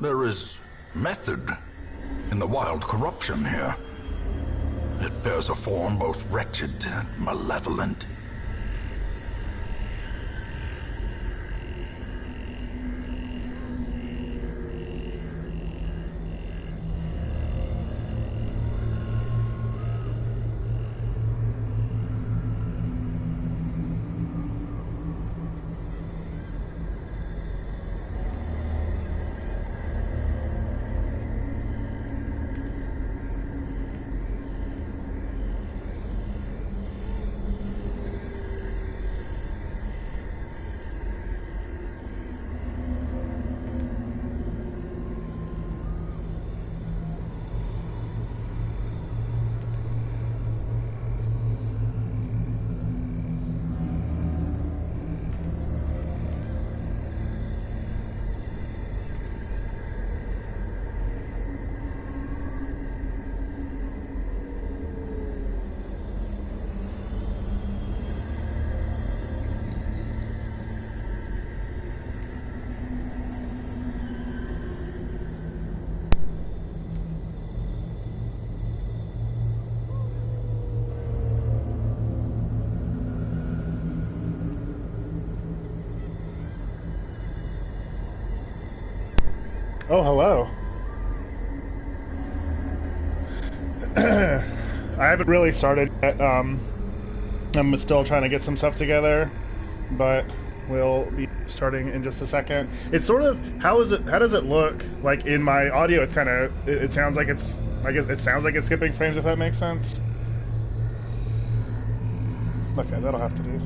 There is method in the wild corruption here. It bears a form both wretched and malevolent. Oh, hello. I haven't really started yet. I'm still trying to get some stuff together, but we'll be starting in just a second. It's sort of, how does it look? Like in my audio, it's kind of, it sounds like it's, I guess it sounds like it's skipping frames, if that makes sense. Okay, that'll have to do.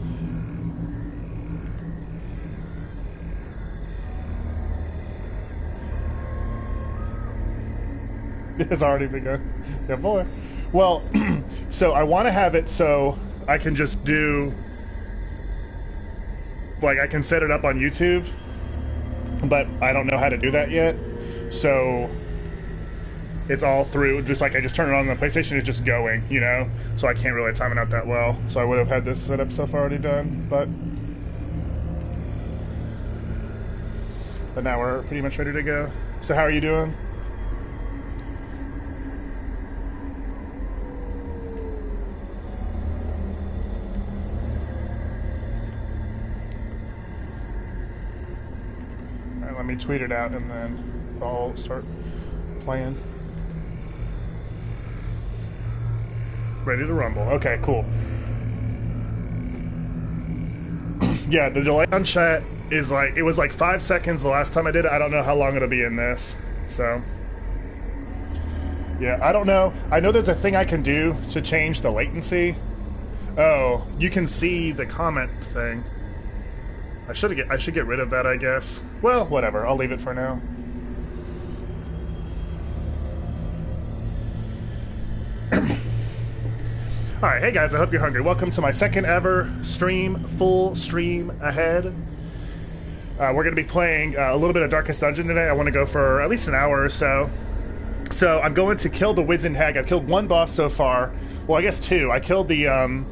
It's already begun. Yeah, boy. Well, so I want to have it so I can just do, like, I can set it up on YouTube, but I don't know how to do that yet. So it's all through, just like I just turn it on the PlayStation, it's just going, you know? So I can't really time it out that well. So I would have had this setup stuff already done, but now we're pretty much ready to go. So how are you doing? Let me tweet it out and then I'll start playing. Ready to rumble. Okay, cool. Yeah, the delay on chat is like, it was like 5 seconds the last time I did it. I don't know how long it'll be in this. So, yeah, I don't know. I know there's a thing I can do to change the latency. Oh, you can see the comment thing. I should get rid of that, I guess. Well, whatever. I'll leave it for now. Alright, hey guys, I hope you're hungry. Welcome to my second ever stream, full stream ahead. We're going to be playing a little bit of Darkest Dungeon today. I want to go for at least an hour or so. So I'm going to kill the wizened hag. I've killed one boss so far. Well, I guess two. I killed the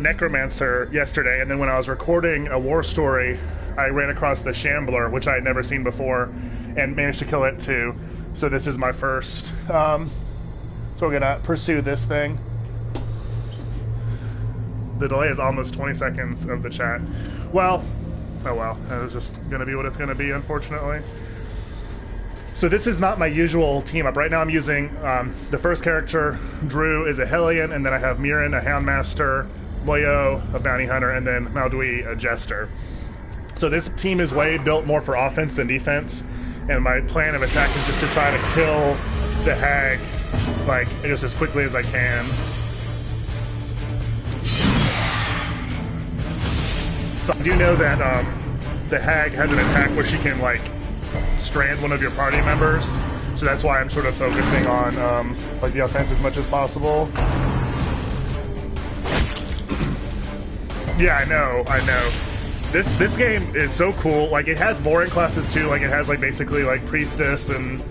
necromancer yesterday, and then when I was recording a war story, I ran across the shambler, which I had never seen before, and managed to kill it too. So this is my first. So we're gonna pursue this thing. The delay is almost 20 seconds of the chat. Well, oh well, it was just gonna be what it's gonna be, unfortunately. So this is not my usual team up. Right now I'm using the first character, Drew, is a Hellion, and then I have Mirren, a Houndmaster, Loyo, a bounty hunter, and then Maudui, a jester. So this team is way built more for offense than defense, and my plan of attack is just to try to kill the hag, like, just as quickly as I can. So I do know that the hag has an attack where she can, like, strand one of your party members, so that's why I'm sort of focusing on like the offense as much as possible. Yeah, I know. This game is so cool. Like, it has boring classes too. Like, it has like basically like priestess and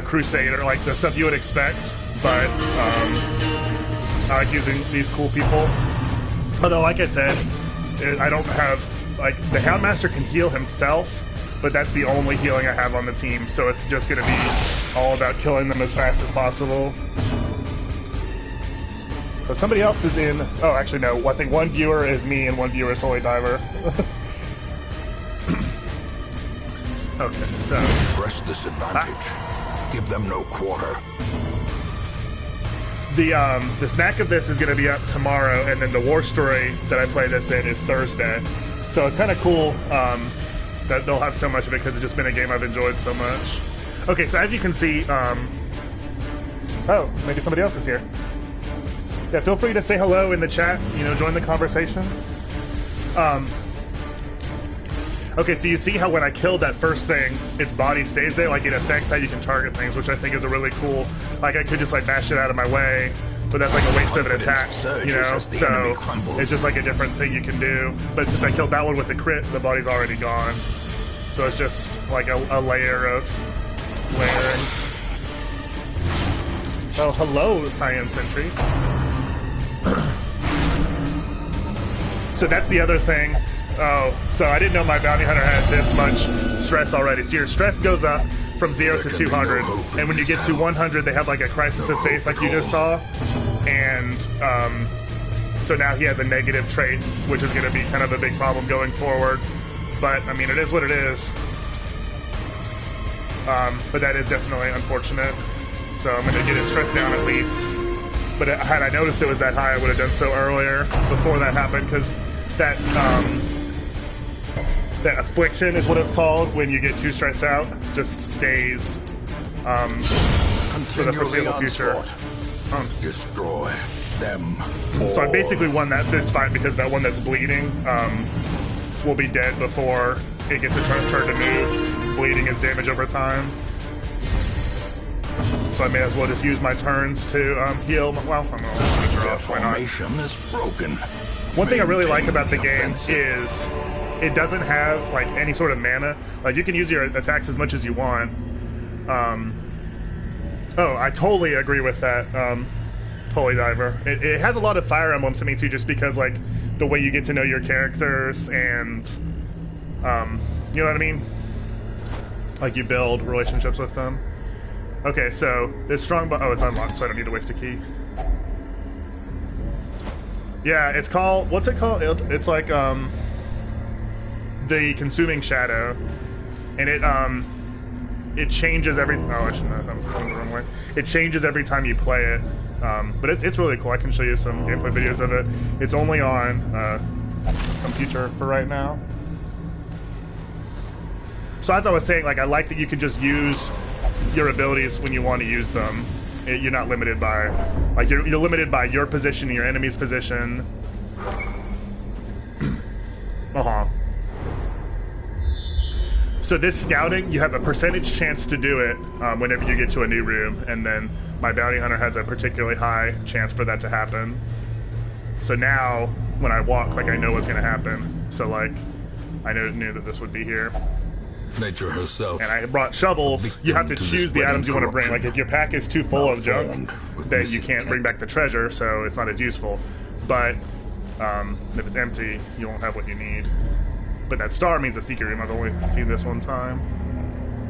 crusader, like the stuff you would expect. But I like using these cool people. Although, like I said, I don't have, like, the Houndmaster can heal himself, but that's the only healing I have on the team, so it's just going to be all about killing them as fast as possible. So somebody else is in... Oh, actually, no. I think one viewer is me and one viewer is Holy Diver. Okay, so... Press this advantage. Give them no quarter. The snack of this is going to be up tomorrow, and then the war story that I play this in is Thursday. So it's kind of cool that they'll have so much of it because it's just been a game I've enjoyed so much. Okay, so as you can see... Oh, maybe somebody else is here. Yeah, feel free to say hello in the chat, you know, join the conversation. Okay, so you see how when I killed that first thing, its body stays there, like it affects how you can target things, which I think is a really cool, like I could just like bash it out of my way, but that's like a waste of an attack, you know, so it's just like a different thing you can do. But since I killed that one with a crit, the body's already gone. So it's just like a layer of layering. Oh, hello, Science Sentry. So that's the other thing. Oh, so I didn't know my bounty hunter had this much stress already. So your stress goes up from 0 to 200, and when you get to 100, they have like a crisis of faith, like you just saw. And so now he has a negative trait, which is going to be kind of a big problem going forward. But I mean, it is what it is. But that is definitely unfortunate. So I'm going to get his stress down at least. But had I noticed it was that high, I would have done so earlier before that happened, because that that affliction is what it's called when you get too stressed out, just stays for the foreseeable future. Destroy them. So I basically won this fight because that one that's bleeding will be dead before it gets a turn to move. Bleeding is damage over time. So I may as well just use my turns to heal. Well, I'm going to draw. Why not? Formation is broken. One thing I really like about the game is it doesn't have like any sort of mana. Like you can use your attacks as much as you want. Oh, I totally agree with that, Holy Diver. It has a lot of Fire Emblems to me too, just because like the way you get to know your characters and you know what I mean? Like you build relationships with them. Okay, so this strong oh, it's unlocked, so I don't need to waste a key. Yeah, it's called, what's it called? It's like the Consuming Shadow, and it changes every. Oh, I shouldn't have. I'm going the wrong way. It changes every time you play it, but it's really cool. I can show you some gameplay videos of it. It's only on computer for right now. So as I was saying, like I like that you can just use your abilities when you want to use them. You're not limited by, like you're limited by your position and your enemy's position. So this scouting, you have a percentage chance to do it whenever you get to a new room, and then my bounty hunter has a particularly high chance for that to happen. So now, when I walk, like I know what's going to happen. So like, I knew that this would be here. Nature herself. And I brought shovels. You have to choose the items you want to bring. Like if your pack is too full of junk, then you can't bring back the treasure, so it's not as useful. But if it's empty, you won't have what you need. But that star means a secret room. I've only seen this one time.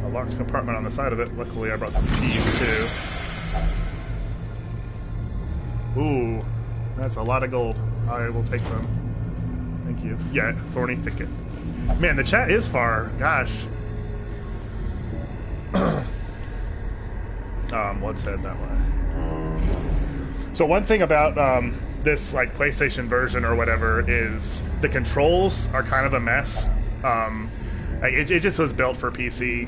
A locked compartment on the side of it. Luckily, I brought some keys too. Ooh, that's a lot of gold. I will take them. Thank you. Yeah, thorny thicket. Man, the chat is far. Gosh. Let's head that way. So one thing about this like PlayStation version or whatever is the controls are kind of a mess. Like it just was built for PC.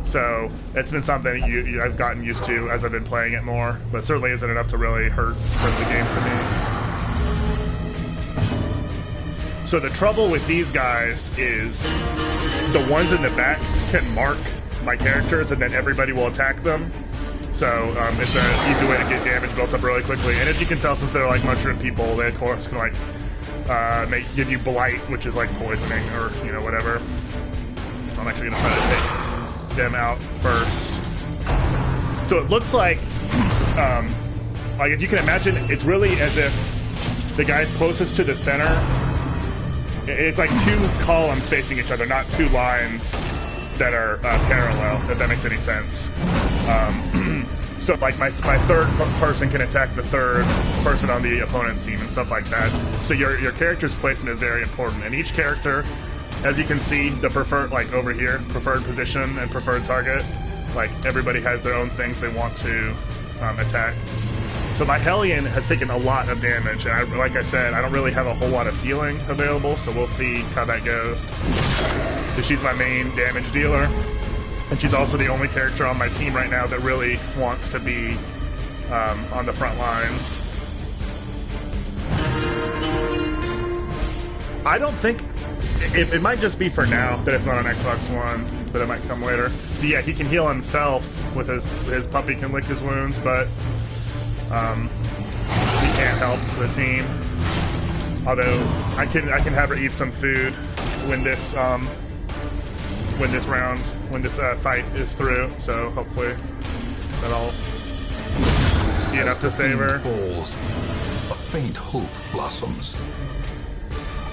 So it's been something I've gotten used to as I've been playing it more, but certainly isn't enough to really hurt the game to me. So the trouble with these guys is the ones in the back can mark my characters and then everybody will attack them. So it's an easy way to get damage built up really quickly. And as you can tell, since they're like mushroom people, they of course can like give you blight, which is like poisoning or you know whatever. I'm actually gonna try to take them out first. So it looks like if you can imagine, it's really as if the guys closest to the center It's like two columns facing each other, not two lines that are parallel, if that makes any sense. So like my third person can attack the third person on the opponent's team and stuff like that. So your character's placement is very important. And each character, as you can see, the preferred, like over here, preferred position and preferred target, like everybody has their own things they want to attack. So my Hellion has taken a lot of damage, and like I said, I don't really have a whole lot of healing available, so we'll see how that goes. So she's my main damage dealer, and she's also the only character on my team right now that really wants to be on the front lines. I don't think... It might just be for now that it's not on Xbox One, but it might come later. So yeah, he can heal himself with his puppy can lick his wounds, but he can't help the team. Although I can have her eat some food when this fight is through. So hopefully that'll be enough to save her. Falls, a faint hope blossoms.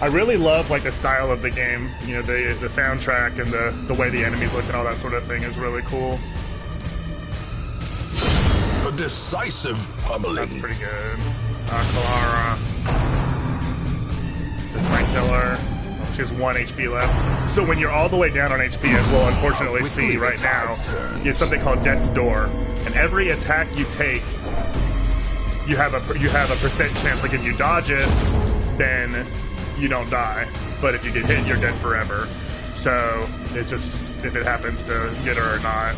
I really love like the style of the game. You know, the soundtrack and the way the enemies look and all that sort of thing is really cool. A decisive pummeling. That's pretty good. Clara. This might kill her. She has 1 HP left. So when you're all the way down on HP, as we'll unfortunately see right now, it's something called Death's Door. And every attack you take, you have a percent chance. Like if you dodge it, then you don't die, but if you get hit, you're dead forever. So it just, if it happens to get her or not.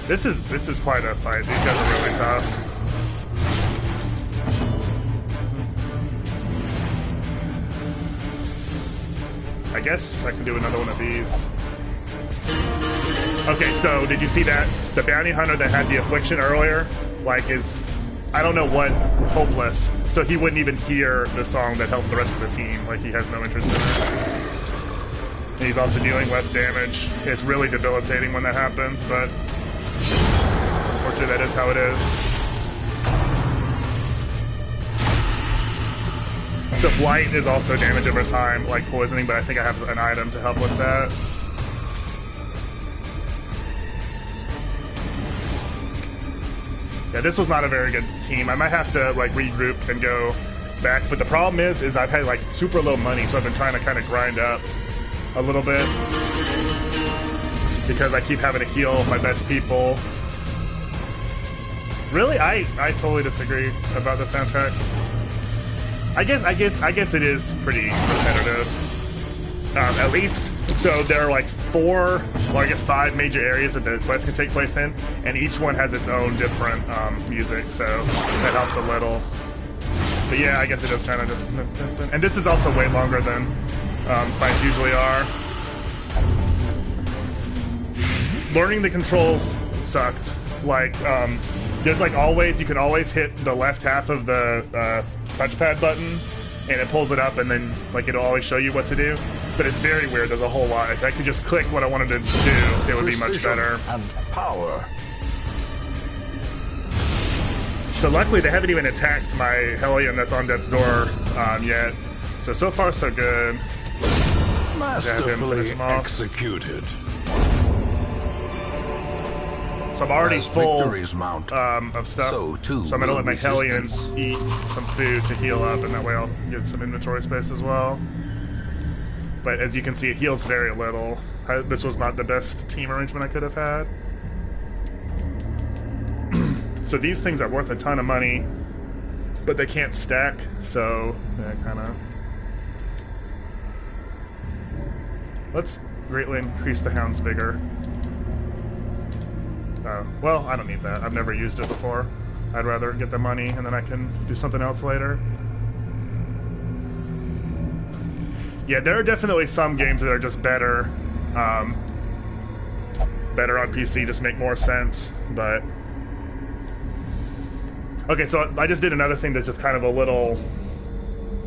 This is quite a fight. These guys are really tough. I guess I can do another one of these. Okay, so did you see that? The bounty hunter that had the affliction earlier, like is, I don't know what, hopeless. So he wouldn't even hear the song that helped the rest of the team. Like he has no interest in it. And he's also dealing less damage. It's really debilitating when that happens, but unfortunately that is how it is. So blight is also damage over time, like poisoning, but I think I have an item to help with that. Yeah, this was not a very good team. I might have to like regroup and go back, but the problem is I've had like super low money, so I've been trying to kind of grind up a little bit because I keep having to heal my best people. Really, I totally disagree about the soundtrack. I guess it is pretty repetitive. At least, so there are like 4, or I guess 5 major areas that the quest can take place in, and each one has its own different music, so that helps a little. But yeah, I guess it is kind of just... And this is also way longer than fights usually are. Learning the controls sucked. Like, there's like always, you can always hit the left half of the touchpad button, and it pulls it up, and then like it'll always show you what to do. But it's very weird. There's a whole lot. If I could just click what I wanted to do, it would be much better. And power. So luckily, they haven't even attacked my Hellion that's on Death's Door yet. So far so good. Masterfully executed. So I'm already full mount, of stuff. So I'm gonna let my Hellion eat some food to heal up, and that way I'll get some inventory space as well. But as you can see, it heals very little. This was not the best team arrangement I could have had. So these things are worth a ton of money, but they can't stack, so yeah, kind of... Let's greatly increase the Hound's vigor. Well, I don't need that. I've never used it before. I'd rather get the money and then I can do something else later. Yeah, there are definitely some games that are just better. Better on PC, just make more sense, but... Okay, so I just did another thing that's just kind of a little...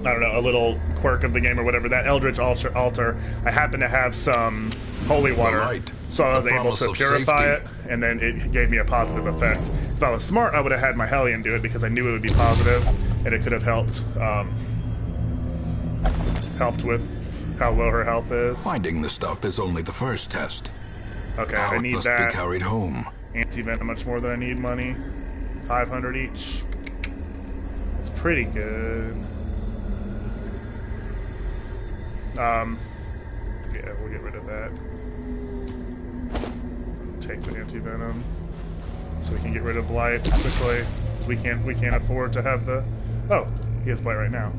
I don't know, a little quirk of the game or whatever. That Eldritch Altar, I happen to have some holy water, so I was able to purify it, and then it gave me a positive effect. If I was smart, I would have had my Hellion do it because I knew it would be positive, and it could have helped how low her health is. Finding the stuff is only the first test. Okay, Now I it need must that. be carried home. Anti-venom much more than I need money. 500 each. It's pretty good. Yeah, we'll get rid of that. Take the anti-venom. So we can get rid of blight quickly. We can't afford to have the... Oh, he has blight right now.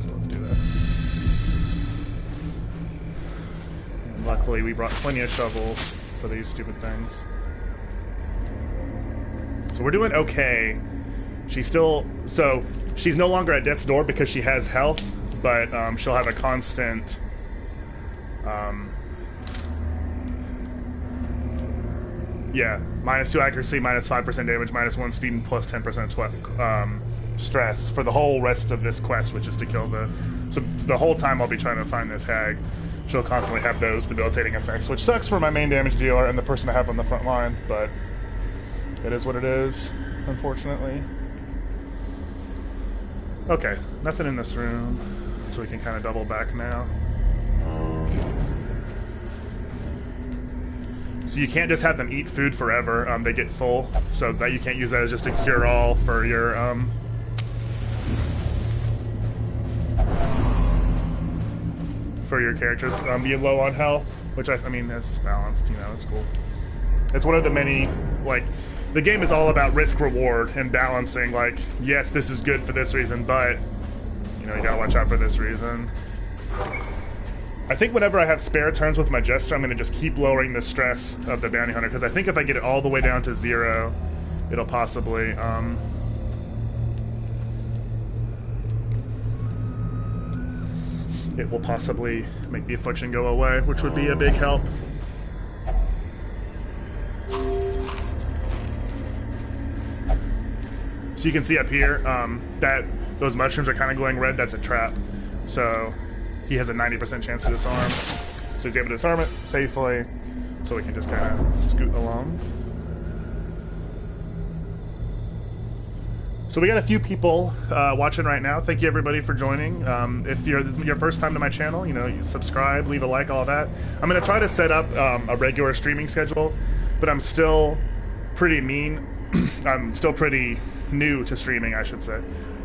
So let's do that. And luckily we brought plenty of shovels for these stupid things. So we're doing okay. She's still... So she's no longer at death's door because she has health, but she'll have a constant... yeah, -2 accuracy, -5% damage, -1 speed, and plus 10% stress for the whole rest of this quest, which is to kill the... So the whole time I'll be trying to find this hag, she'll constantly have those debilitating effects, which sucks for my main damage dealer and the person I have on the front line, but it is what it is, unfortunately. Okay, nothing in this room, so we can kind of double back now. So you can't just have them eat food forever. They get full, so that you can't use that as just a cure-all for your characters being low on health, which I mean, it's balanced, you know, it's cool. It's one of the many, like, the game is all about risk-reward and balancing, like, yes, this is good for this reason, but, you know, you gotta watch out for this reason. I think whenever I have spare turns with my Jester, I'm going to just keep lowering the stress of the Bounty Hunter, because I think if I get it all the way down to 0, it'll possibly, it will possibly make the affliction go away, which would be a big help. So you can see up here, that those mushrooms are kind of glowing red. That's a trap. So he has a 90% chance to disarm. So he's able to disarm it safely, so we can just kind of scoot along. So we got a few people watching right now. Thank you everybody for joining. If this is your first time to my channel, you know, you subscribe, leave a like, all that. I'm going to try to set up a regular streaming schedule, but I'm still pretty mean. I'm still pretty new to streaming, I should say.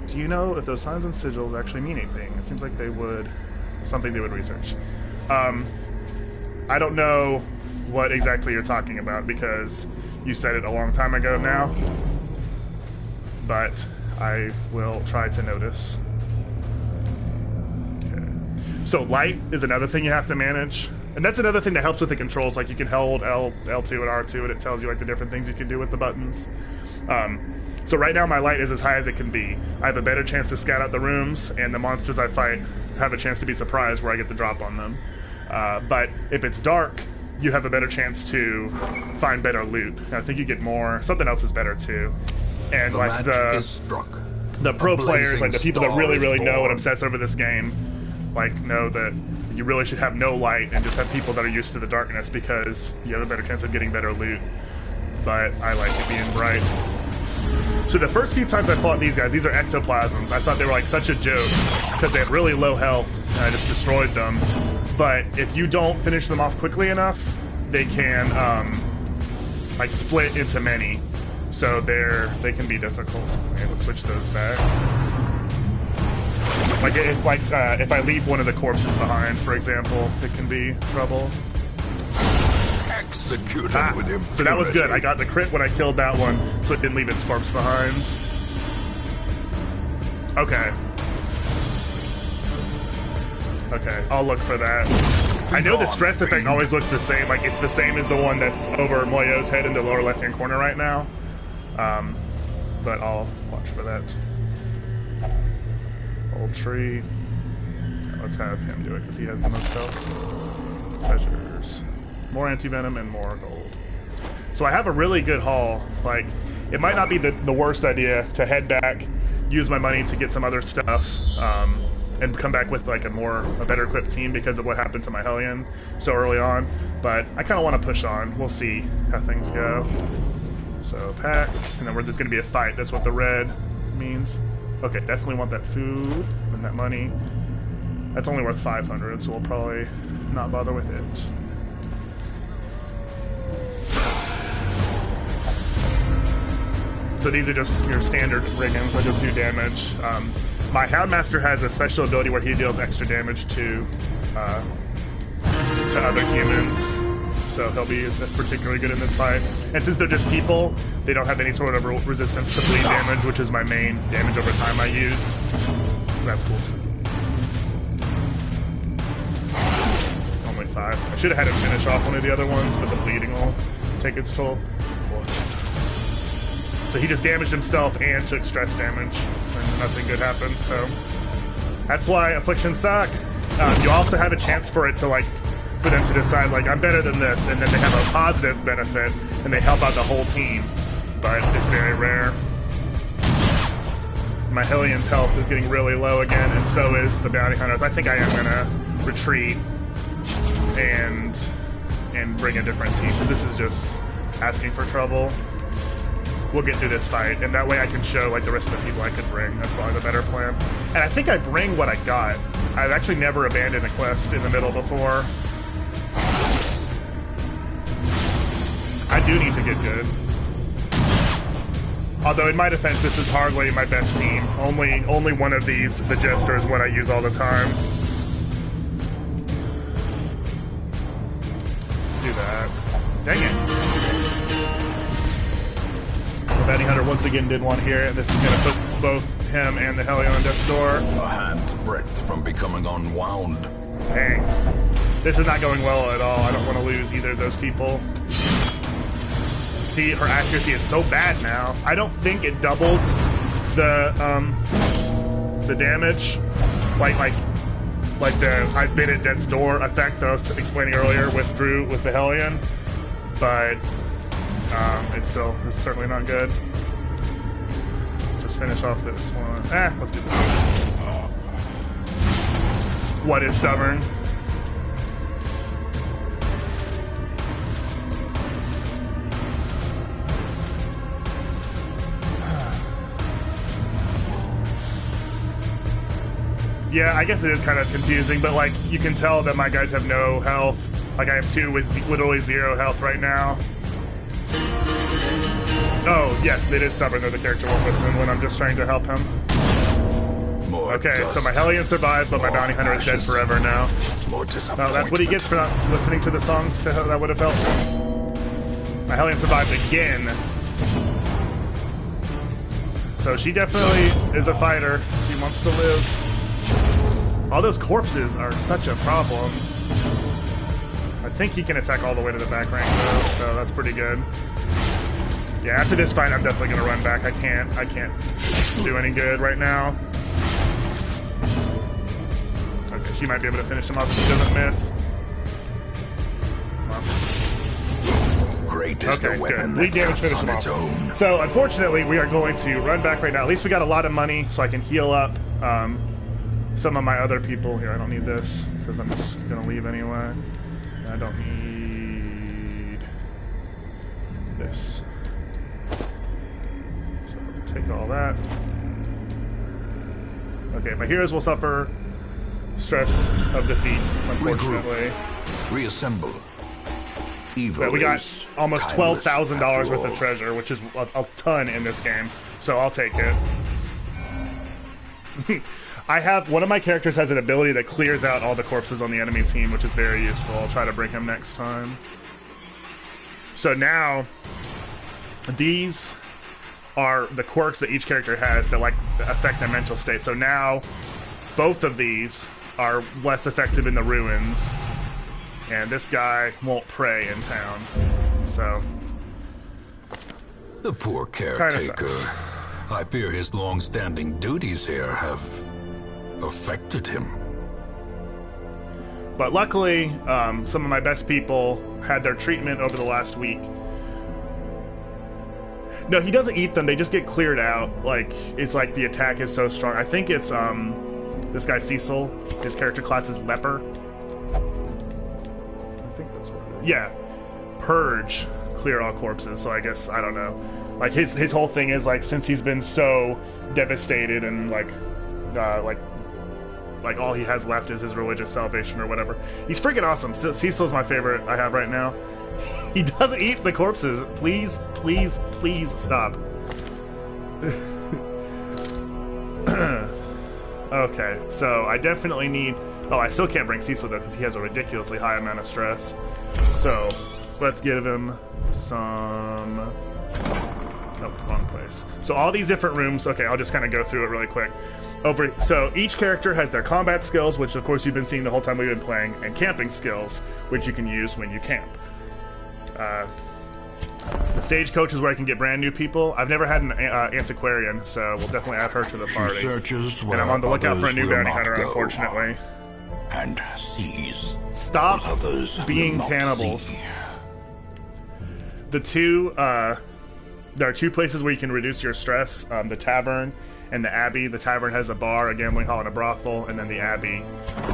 Do you know if those signs and sigils actually mean anything? It seems like they would. Something they would research. I don't know what exactly you're talking about because you said it a long time ago now, but I will try to notice. Okay. So light is another thing you have to manage, and that's another thing that helps with the controls. Like you can hold L2 and R2 and it tells you like the different things you can do with the buttons. So right now my light is as high as it can be. I have a better chance to scout out the rooms, and the monsters I fight have a chance to be surprised where I get the drop on them. But if it's dark, you have a better chance to find better loot. I think you get more. Something else is better too. And like the pro players, like the people that really know and obsess over this game, like know that you really should have no light and just have people that are used to the darkness because you have a better chance of getting better loot. But I like it being bright. So the first few times I fought these guys, these are ectoplasms. I thought they were like such a joke because they had really low health and I just destroyed them. But if you don't finish them off quickly enough, they can like split into many. So they can be difficult. Okay, let's switch those back. Like if I leave one of the corpses behind, for example, it can be trouble. Executed with impunity. So that was good. I got the crit when I killed that one, so it didn't leave its corpse behind. Okay. Okay, I'll look for that. I know the stress effect always looks the same. Like, it's the same as the one that's over Moyo's head in the lower left-hand corner right now. But I'll watch for that. Old tree. Let's have him do it, because he has the most health. Treasures. More anti-venom and more gold. So I have a really good haul. Like, it might not be the worst idea to head back, use my money to get some other stuff, and come back with like a better equipped team because of what happened to my Hellion so early on. But I kind of want to push on. We'll see how things go. So pack, and then there's going to be a fight. That's what the red means. Okay, definitely want that food and that money. That's only worth 500, so we'll probably not bother with it. So these are just your standard brigands that just do damage. My Houndmaster has a special ability where he deals extra damage to other humans, so he'll be particularly good in this fight. And since they're just people, they don't have any sort of resistance to bleed damage, which is my main damage over time I use. So that's cool too. Only 5. I should have had him finish off one of the other ones, but the bleeding will take its toll. So he just damaged himself and took stress damage, and nothing good happened, so that's why afflictions suck. You also have a chance for it to, like, for them to decide, like, I'm better than this, and then they have a positive benefit, and they help out the whole team, but it's very rare. My Hellions' health is getting really low again, and so is the Bounty Hunters. I think I am gonna retreat and bring a different team, because this is just asking for trouble. We'll get through this fight, and that way I can show, like, the rest of the people I could bring. That's probably the better plan. And I think I bring what I got. I've actually never abandoned a quest in the middle before. I do need to get good. Although, in my defense, this is hardly my best team. Only one of these, the Jester, is what I use all the time. Let's do that. Dang it. The Bounty Hunter once again did one here, and this is going to put both him and the Hellion on death's door. A hand's breadth from becoming unwound. Dang. This is not going well at all. I don't want to lose either of those people. See, her accuracy is so bad now. I don't think it doubles the damage, like the I've been at death's door effect that I was explaining earlier with Drew with the Hellion, but it's certainly not good. Just finish off this one. Let's do this. What is stubborn? Yeah, I guess it is kind of confusing, but, like, you can tell that my guys have no health. Like, I have 2 with literally 0 health right now. Oh, yes, it is stubborn, though the character won't listen when I'm just trying to help him. Okay, so my Hellion survived, but my Bounty Hunter is dead forever now. Oh, that's what he gets for not listening to the songs that would have helped him. My Hellion survived again. So she definitely is a fighter. She wants to live. All those corpses are such a problem. I think he can attack all the way to the back rank, though, so that's pretty good. Yeah, after this fight, I'm definitely gonna run back. I can't do any good right now. Okay, she might be able to finish him off if she doesn't miss. Great is the weapon good. Lead damage, finish him off. So, unfortunately, we are going to run back right now. At least we got a lot of money, so I can heal up some of my other people. Here, I don't need this, because I'm just gonna leave anyway. I don't need this. Take all that. Okay, my heroes will suffer stress of defeat, unfortunately. Regroup. Reassemble. Evil. But we got almost $12,000 worth of treasure, which is a ton in this game, so I'll take it. I have one of my characters has an ability that clears out all the corpses on the enemy team, which is very useful. I'll try to bring him next time. So now, these are the quirks that each character has that, like, affect their mental state. So now, both of these are less effective in the ruins, and this guy won't pray in town. So, the poor caretaker. I fear his long-standing duties here have affected him. But luckily, some of my best people had their treatment over the last week. No, he doesn't eat them. They just get cleared out. Like, it's like the attack is so strong. I think it's, this guy Cecil. His character class is Leper. I think that's what it is. Yeah. Purge. Clear all corpses. So I guess, I don't know. Like, his whole thing is, like, since he's been so devastated and, like like all he has left is his religious salvation or whatever. He's freaking awesome. Cecil's my favorite I have right now. He doesn't eat the corpses. Please, please, please stop. Okay, so I definitely need... Oh, I still can't bring Cecil though because he has a ridiculously high amount of stress. So let's give him some... Nope, wrong place. So all these different rooms, okay, I'll just kind of go through it really quick. So each character has their combat skills, which of course you've been seeing the whole time we've been playing, and camping skills, which you can use when you camp. The stagecoach is where I can get brand new people. I've never had an antiquarian, so we'll definitely add her to the party. She searches where and I'm on the lookout for a new others will bounty not hunter, go, unfortunately. and sees Stop what others being will not cannibals. see. There are two places where you can reduce your stress, the Tavern and the Abbey. The Tavern has a bar, a gambling hall, and a brothel, and then the Abbey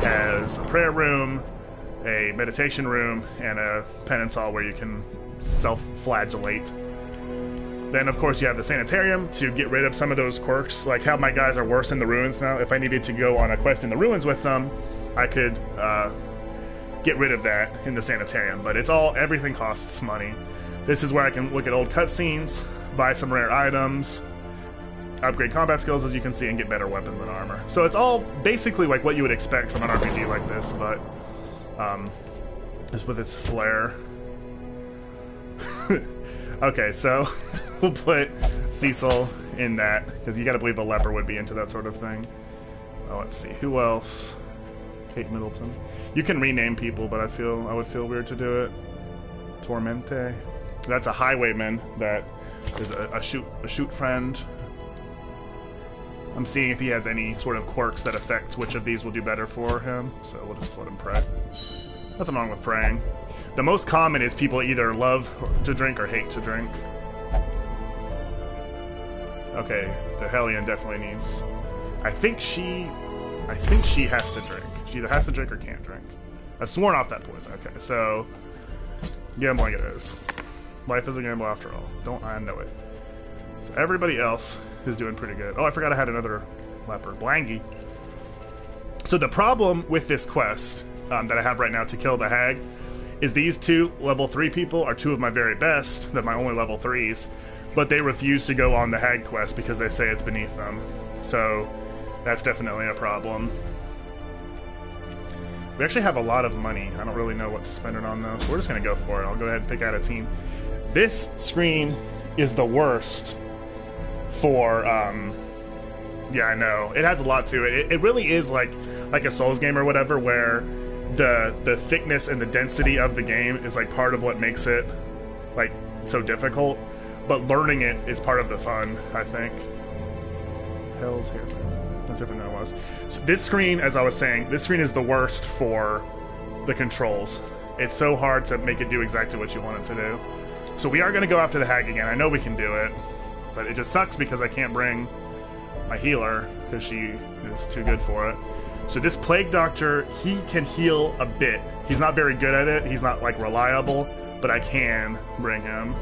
has a prayer room, a meditation room, and a penance hall where you can self-flagellate. Then, of course, you have the Sanitarium to get rid of some of those quirks, like how my guys are worse in the ruins now. If I needed to go on a quest in the ruins with them, I could get rid of that in the Sanitarium, but everything costs money. This is where I can look at old cutscenes, buy some rare items, upgrade combat skills, as you can see, and get better weapons and armor. So it's all basically like what you would expect from an RPG like this, but just with its flair. Okay, so we'll put Cecil in that, because you gotta believe a leper would be into that sort of thing. Oh, let's see, who else? Kate Middleton. You can rename people, but I would feel weird to do it. Tormente. That's a highwayman that is a shoot friend. I'm seeing if he has any sort of quirks that affect which of these will do better for him, so we'll just let him pray. Nothing wrong with praying. The most common is people either love to drink or hate to drink. Okay, the Hellion definitely needs... I think she has to drink. She either has to drink or can't drink. I've sworn off that poison. Okay, so... Gambling it is. Life is a gamble after all. Don't I know it. So everybody else is doing pretty good. Oh, I forgot I had another leper. Blangy. So the problem with this quest that I have right now to kill the hag is these two level 3 people are two of my very best, they're my only level 3s, but they refuse to go on the hag quest because they say it's beneath them. So that's definitely a problem. We actually have a lot of money. I don't really know what to spend it on though, so we're just gonna go for it. I'll go ahead and pick out a team. This screen is the worst for, yeah, I know. It has a lot to it. It really is like a Souls game or whatever, where the thickness and the density of the game is like part of what makes it like so difficult, but learning it is part of the fun, I think. Hell's here. That's different than it was. So this screen, as I was saying, this screen is the worst for the controls. It's so hard to make it do exactly what you want it to do. So we are going to go after the hag again. I know we can do it, but it just sucks because I can't bring my healer because she is too good for it. So this Plague Doctor, he can heal a bit. He's not very good at it. He's not like reliable, but I can bring him.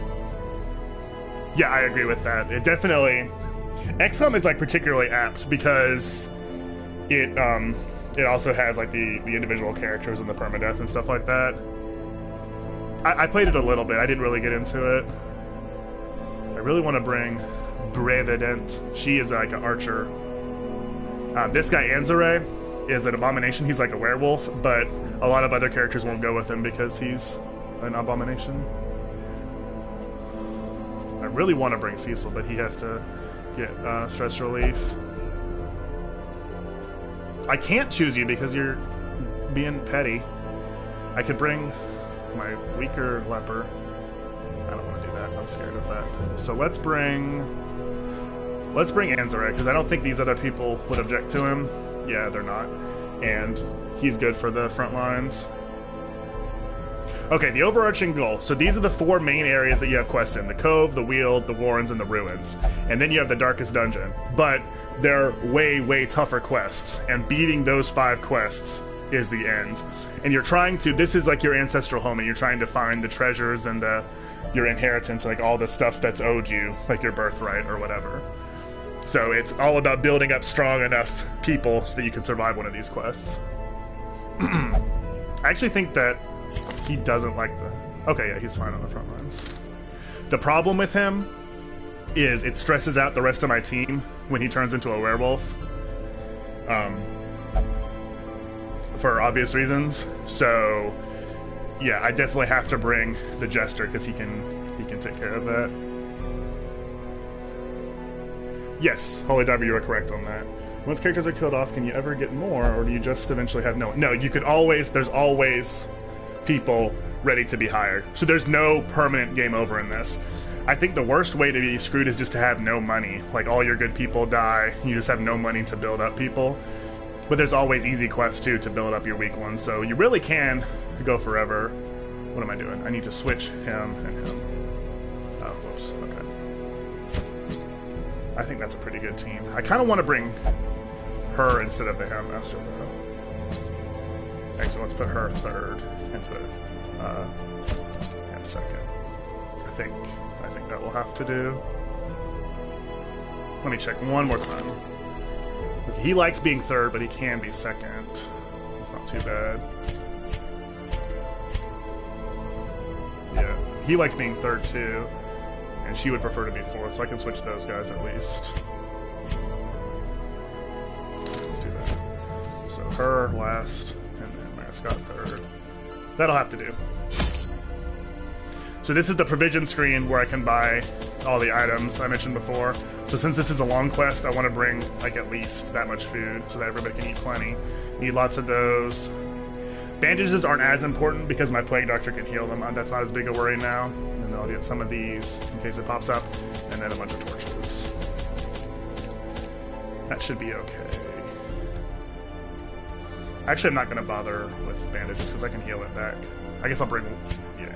Yeah, I agree with that. It definitely... XCOM is like particularly apt because it also has like the individual characters and the permadeath and stuff like that. I played it a little bit. I didn't really get into it. I really want to bring Brevident. She is like an archer. This guy Anzare is an abomination. He's like a werewolf, but a lot of other characters won't go with him because he's an abomination. I really want to bring Cecil, but he has to get stress relief. I can't choose you because you're being petty. I could bring my weaker leper. I don't want to do that. I'm scared of that. So let's bring Anzare, because I don't think these other people would object to him. Yeah, they're not. And he's good for the front lines. Okay, the overarching goal. So these are the 4 main areas that you have quests in. The Cove, the Weald, the Warrens, and the Ruins. And then you have the Darkest Dungeon. But they're way, way tougher quests. And beating those 5 quests is the end. And you're trying to... This is like your ancestral home, and you're trying to find the treasures and your inheritance, like all the stuff that's owed you, like your birthright or whatever. So it's all about building up strong enough people so that you can survive one of these quests. I actually think that he doesn't like the... Okay, yeah, he's fine on the front lines. The problem with him is it stresses out the rest of my team when he turns into a werewolf. For obvious reasons. So, yeah, I definitely have to bring the Jester because he can take care of that. Yes, Holy Diver, you are correct on that. Once characters are killed off, can you ever get more, or do you just eventually have no? No, you could always. There's always people ready to be hired. So there's no permanent game over in this. I think the worst way to be screwed is just to have no money. Like all your good people die, you just have no money to build up people. But there's always easy quests too to build up your weak ones. So you really can go forever. What am I doing? I need to switch him and him. Oh, whoops. Okay. I think that's a pretty good team. I kind of want to bring her instead of the Handmaster though. Actually, let's put her third and put him second. I think that will have to do. Let me check one more time. Okay, he likes being third, but he can be second. It's not too bad. Yeah, he likes being third too. And she would prefer to be fourth, so I can switch those guys at least. Let's do that. So her last, and then Mascot third. That'll have to do. So this is the provision screen where I can buy all the items I mentioned before. So since this is a long quest, I want to bring like at least that much food so that everybody can eat plenty. Need lots of those. Bandages aren't as important because my Plague Doctor can heal them. That's not as big a worry now. And then I'll get some of these in case it pops up. And then a bunch of torches. That should be okay. Actually, I'm not going to bother with bandages because I can heal it back. I guess I'll bring... Yeah.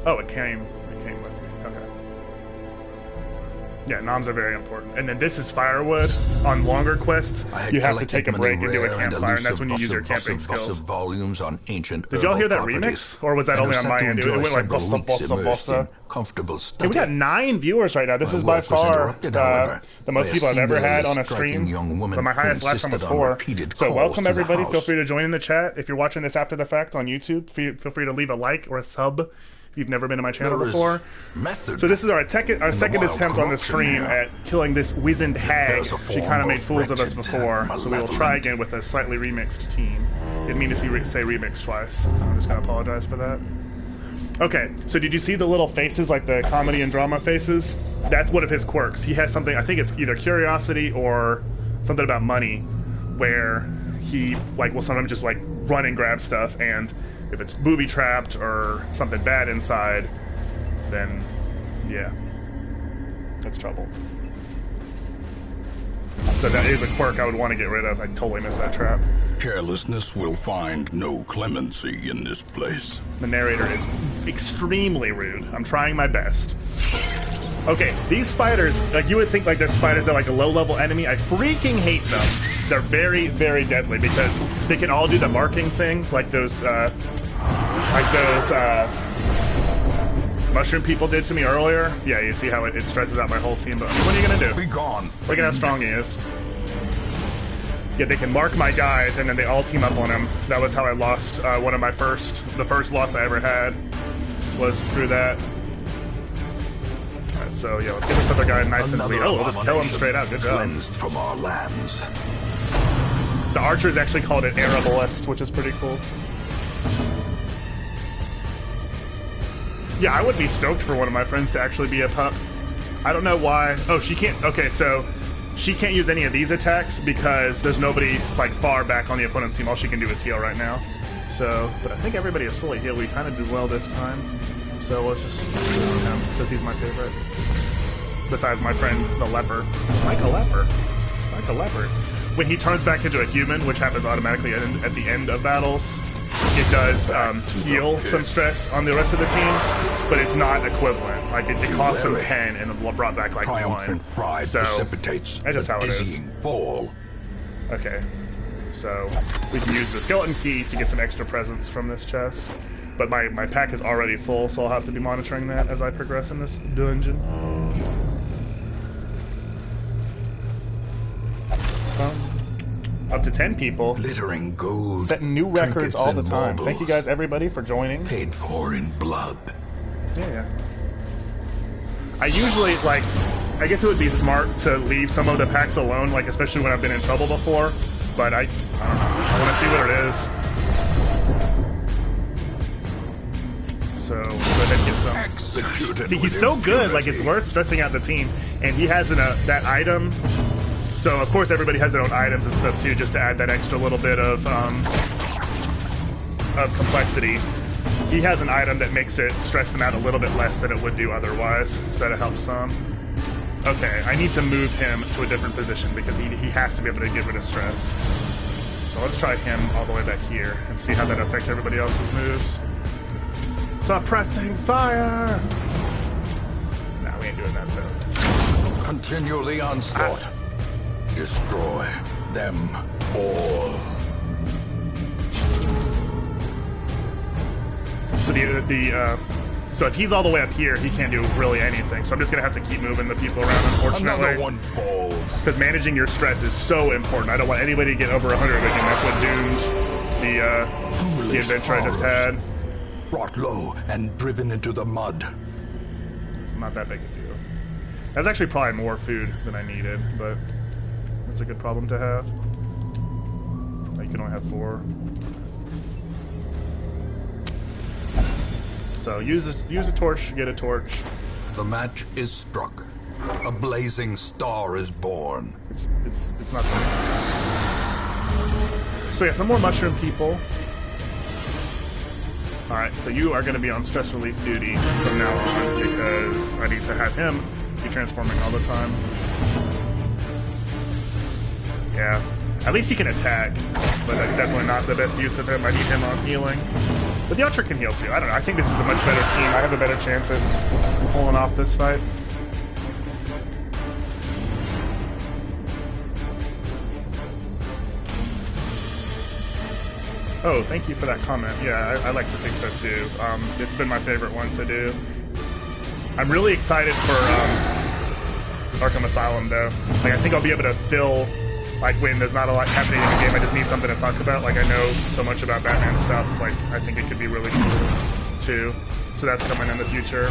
Oh, it came with me. Okay. Yeah, noms are very important. And then this is firewood. On longer quests, you have to take a break and do a campfire, and that's when you use your camping skills. Volumes on ancient Did y'all hear that remix? Or was that only on my end? It went like bossa, bossa, bossa. Comfortable study. Hey, we got 9 viewers right now. This is by far the most people I've ever had on a stream. But my highest last time was 4. So welcome everybody. Feel free to join in the chat. If you're watching this after the fact on YouTube, feel free to leave a like or a sub if you've never been to my channel before. So this is our second attempt on the stream at killing this wizened hag. She kind of made fools of us before, so we will try again with a slightly remixed team. Didn't mean to say remix twice. I'm just going to apologize for that. Okay, so did you see the little faces, like the comedy and drama faces? That's one of his quirks. He has something, I think it's either curiosity or something about money, where he will sometimes just run and grab stuff, and if it's booby-trapped or something bad inside, then, yeah, that's trouble. So that is a quirk I would want to get rid of. I totally missed that trap. Carelessness will find no clemency in this place. The narrator is extremely rude. I'm trying my best. Okay, these spiders, you would think they're spiders that are a low-level enemy. I freaking hate them. They're very, very deadly because they can all do the marking thing, like those mushroom people did to me earlier. Yeah, you see how it stresses out my whole team, but what are you gonna do? Be gone. Look at how strong he is. Yeah, they can mark my guys, and then they all team up on him. That was how I lost one of the first loss I ever had was through that. Alright, so yeah, let's get this other guy nice and clean. Oh, we'll just kill him straight out. Good job. Cleansed from our lands. The archers actually called it Arabalist, which is pretty cool. Yeah, I would be stoked for one of my friends to actually be a pup. I don't know why. Oh, she can't. Okay, so she can't use any of these attacks because there's nobody far back on the opponent's team. All she can do is heal right now. So, but I think everybody is fully healed. We kind of did well this time. So let's just do him because he's my favorite. Besides my friend, the leper. Like a leper. Like a leopard. When he turns back into a human, which happens automatically at the end of battles, it does heal some stress on the rest of the team, but it's not equivalent. It costs them 10 and brought back 1. Pride so precipitates that's just how it is. Fall. Okay, so we can use the skeleton key to get some extra presents from this chest, but my pack is already full, so I'll have to be monitoring that as I progress in this dungeon. Up to 10 people. Glittering gold. Setting new records trinkets all the and time. baubles, Thank you guys, everybody, for joining. paid for in blood. Yeah. I usually, like, I guess it would be smart to leave some of the packs alone, like, especially when I've been in trouble before. But I don't know. I want to see what it is. So, go ahead and get some. Executed. See, he's so good, like, it's worth stressing out the team. And he has that item. So, of course, everybody has their own items and stuff, too, just to add that extra little bit of complexity. He has an item that makes it stress them out a little bit less than it would do otherwise, so that it helps some. Okay, I need to move him to a different position because he has to be able to get rid of stress. So let's try him all the way back here and see how that affects everybody else's moves. Suppressing fire! Nah, we ain't doing that though. Continue the onslaught. Destroy them all. So so if he's all the way up here, he can't do really anything. So I'm just gonna have to keep moving the people around, unfortunately. Another one falls. Because managing your stress is so important. I don't want anybody to get over 100 again. That's what doomed the adventure I just had. Brought low and driven into the mud. Not that big a deal. That's actually probably more food than I needed, but that's a good problem to have. Oh, you can only have 4. So use a torch to get a torch. The match is struck. A blazing star is born. It's not that. So yeah, some more mushroom people. Alright, so you are going to be on stress relief duty from now on because I need to have him be transforming all the time. Yeah, at least he can attack, but that's definitely not the best use of him. I need him on healing. But the Archer can heal too. I don't know, I think this is a much better team. I have a better chance at pulling off this fight. Oh, thank you for that comment. Yeah, I like to think so too. It's been my favorite one to do. I'm really excited for Arkham Asylum though. Like, I think I'll be able to fill, like, when there's not a lot happening in the game, I just need something to talk about. Like, I know so much about Batman stuff. Like, I think it could be really cool too. So that's coming in the future.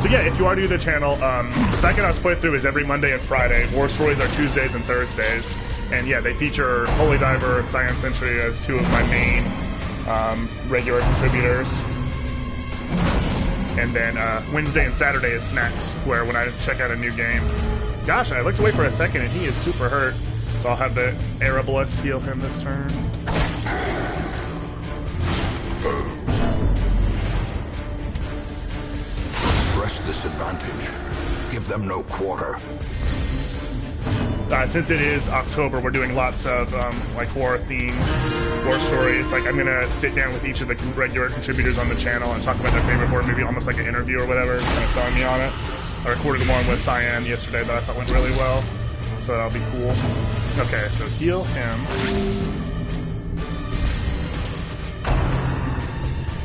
So yeah, if you are new to the channel, Psychonauts playthrough is every Monday and Friday. War Stories are Tuesdays and Thursdays. And yeah, they feature Holy Diver, Science Century as 2 of my main regular contributors. And then Wednesday and Saturday is Snacks, where when I check out a new game. Gosh, I looked away for a second and he is super hurt. So I'll have the Arabalist heal him this turn. Press this advantage. Give them no quarter. Since it is October, we're doing lots of like horror-themed war stories. Like, I'm gonna sit down with each of the regular contributors on the channel and talk about their favorite horror movie, almost like an interview or whatever, kind of selling me on it. I recorded one with Cyan yesterday that I thought went really well, so that'll be cool. Okay, so heal him.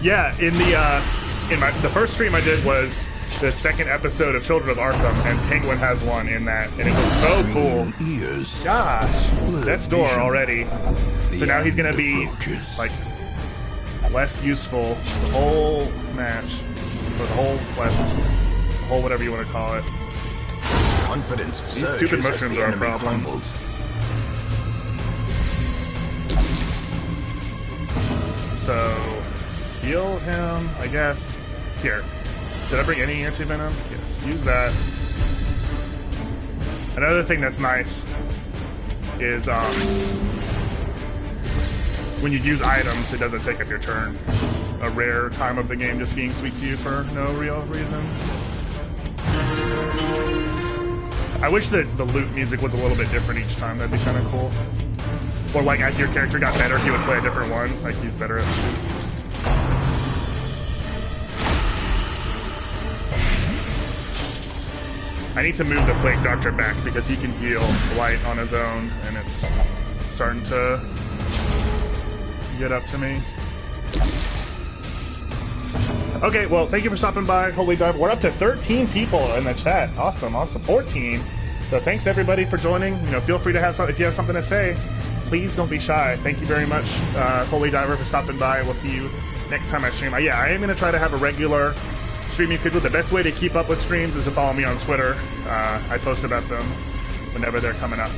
Yeah, in the first stream I did was the second episode of Children of Arkham, and Penguin has one in that, and it was so cool. Gosh, that's door already. So now he's gonna be like less useful the whole match, or the whole quest, the whole whatever you want to call it. Confidence. These stupid mushrooms are a problem. So heal him, I guess. Here. Did I bring any anti-venom? Yes, use that. Another thing that's nice is when you use items, it doesn't take up your turn. It's a rare time of the game just being sweet to you for no real reason. I wish that the loot music was a little bit different each time. That'd be kind of cool. Or like as your character got better, he would play a different one. Like he's better at loot. I need to move the Plague Doctor back because he can heal light on his own, and it's starting to get up to me. Okay, well, thank you for stopping by, Holy Diver. We're up to 13 people in the chat. Awesome, awesome. 14. So thanks everybody for joining. You know, feel free to have some, if you have something to say, please don't be shy. Thank you very much, Holy Diver, for stopping by. We'll see you next time I stream. Yeah, I am going to try to have a regular streaming schedule. The best way to keep up with streams is to follow me on Twitter. I post about them whenever they're coming up.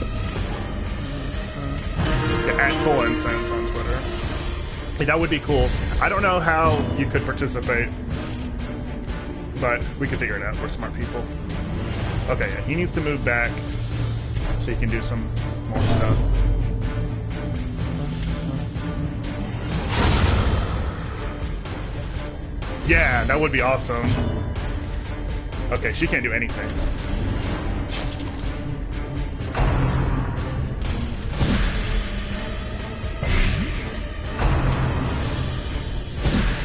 At Full Incense on Twitter. Hey, that would be cool. I don't know how you could participate, but we could figure it out. We're smart people. Okay, yeah, he needs to move back so he can do some more stuff. Yeah, that would be awesome. Okay, she can't do anything.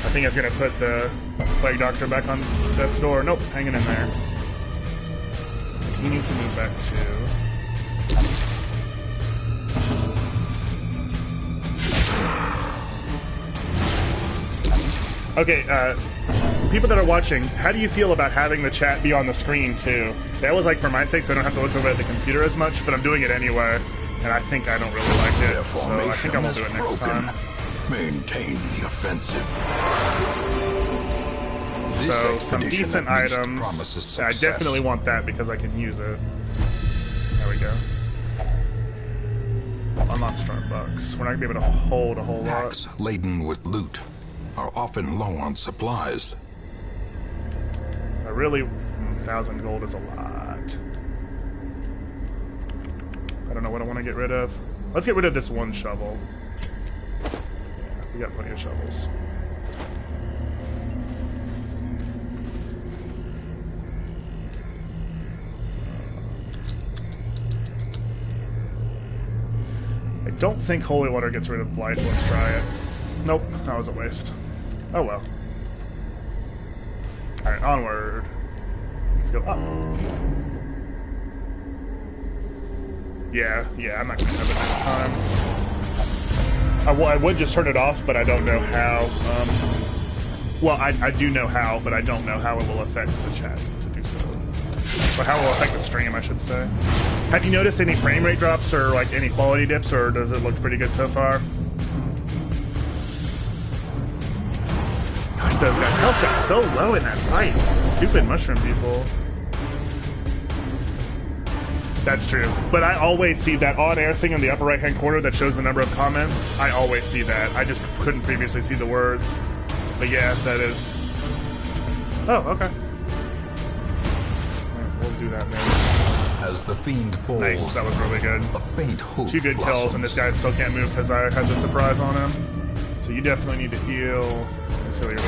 I think it's gonna put the Plague Doctor back on death's door. Nope, hanging in there. He needs to move back too. Okay, people that are watching, how do you feel about having the chat be on the screen too? That was like for my sake, so I don't have to look over at the computer as much, but I'm doing it anyway, and I think I don't really like it, so I think I won't do it next time. Maintain the offensive. So, some decent items. I definitely want that because I can use it. There we go. Unlock strong bucks. We're not going to be able to hold a whole lot. Packs laden with loot are often low on supplies. I really... 1,000 gold is a lot. I don't know what I want to get rid of. Let's get rid of this one shovel. We got plenty of shovels. I don't think holy water gets rid of blight. Let's try it. Nope, that was a waste. Oh well. Alright, onward. Let's go up. Yeah, I'm not gonna have it next time. I would just turn it off, but I don't know how. Well, I do know how, but I don't know how it will affect the chat to do so. Or how it will affect the stream, I should say. Have you noticed any frame rate drops or like any quality dips, or does it look pretty good so far? Gosh, those guys' health got so low in that fight. Stupid mushroom people. That's true. But I always see that on-air thing in the upper right-hand corner that shows the number of comments. I always see that. I just couldn't previously see the words. But yeah, that is... Oh, okay. We'll do that now. As the fiend falls, nice, that was really good. A faint hope 2 good blossoms. kills, and this guy still can't move because I had the surprise on him. So you definitely need to heal. Heal yourself.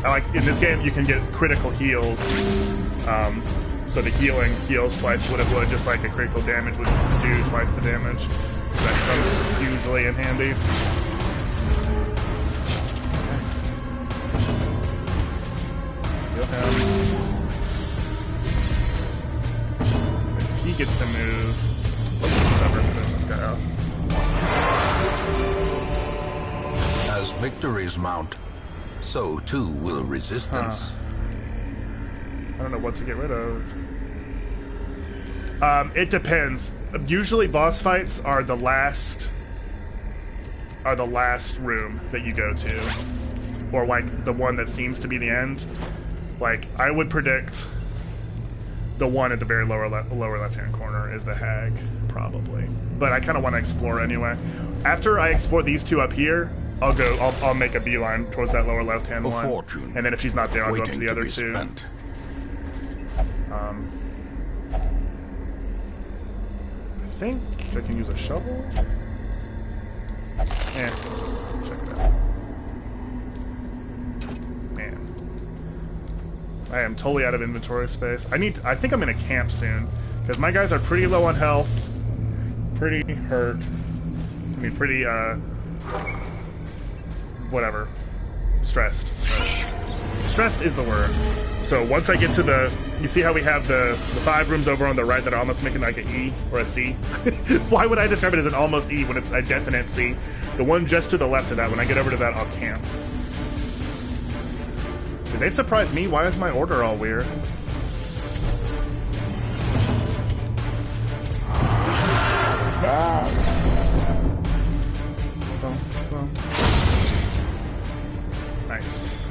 I like, in this game, you can get critical heals. So the healing heals twice what it would, just like a critical damage would do twice the damage. That comes hugely in handy. Heal him. If he gets to move, whatever, finish this guy out. As victories mount, so too will resistance. I don't know what to get rid of. It depends. Usually boss fights are the last room that you go to. Or like the one that seems to be the end. Like I would predict the one at the very lower left-hand corner is the hag, probably. But I kind of want to explore anyway. After I explore these 2 up here, I'll make a beeline towards that lower left-hand one. And then if she's not there, I'll go up to the other 2. Spent. I think I can use a shovel. Yeah, check it out. Man, I am totally out of inventory space. I think I'm gonna camp soon because my guys are pretty low on health, pretty hurt. I mean, pretty whatever, stressed. Stressed is the word. So once I get to the, you see how we have the 5 rooms over on the right that are almost making like an E or a C? Why would I describe it as an almost E when it's a definite C? The one just to the left of that, when I get over to that, I'll camp. Did they surprise me? Why is my order all weird? Boom, boom. Nice.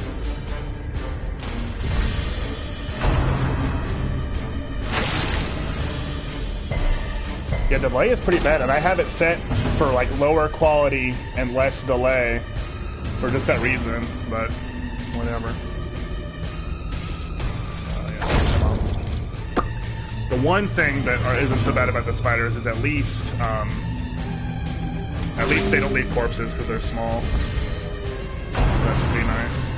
Yeah, delay is pretty bad, and I have it set for like lower quality and less delay for just that reason, but whatever. The one thing that isn't so bad about the spiders is at least they don't leave corpses because they're small. So that's pretty nice.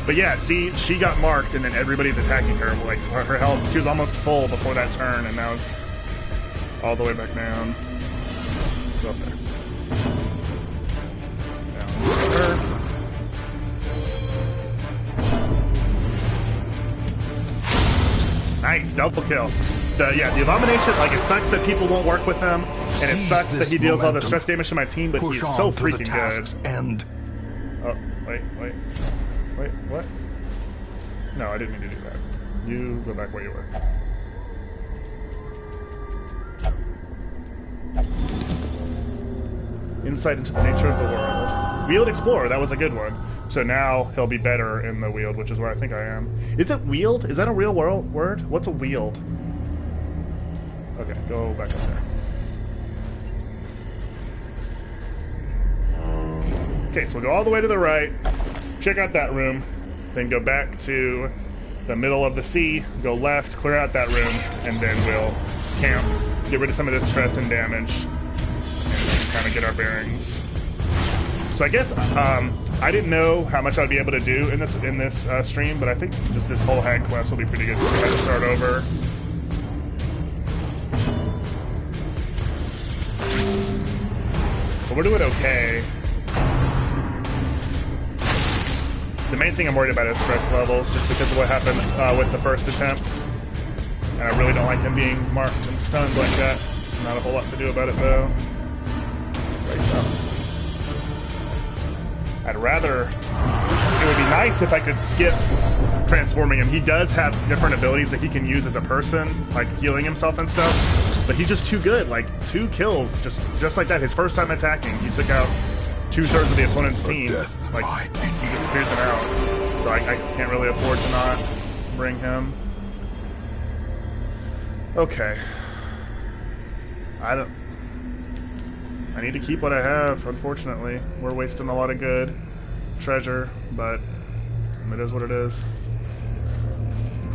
But yeah, see, she got marked, and then everybody's attacking her. Like her health, she was almost full before that turn, and now it's all the way back down. Go up there. Down her. Nice, double kill. The Abomination, like, it sucks that people won't work with him, and it sucks that he deals all the stress damage to my team, but he's so freaking good. And oh, wait, what? No, I didn't mean to do that. You go back where you were. Insight into the nature of the world. Wield Explorer, that was a good one. So now he'll be better in the wield, which is where I think I am. Is it wield? Is that a real word? What's a wield? Okay, go back up there. Okay, so we'll go all the way to the right, check out that room, then go back to the middle of the sea, go left, clear out that room, and then we'll camp, get rid of some of this stress and damage, and kind of get our bearings. So I guess I didn't know how much I'd be able to do in this stream, but I think just this whole hag quest will be pretty good. So we're going to start over. So we're doing okay. The main thing I'm worried about is stress levels, just because of what happened with the first attempt. And I really don't like him being marked and stunned like that. Not a whole lot to do about it, though. Right, so. I'd rather... It would be nice if I could skip transforming him. He does have different abilities that he can use as a person, like healing himself and stuff, but he's just too good. Like, 2 kills, just like that. His first time attacking, he took out 2/3 of the opponent's team. Like, he just cleared them out. So I can't really afford to not bring him. Okay. I need to keep what I have, unfortunately. We're wasting a lot of good treasure, but it is what it is.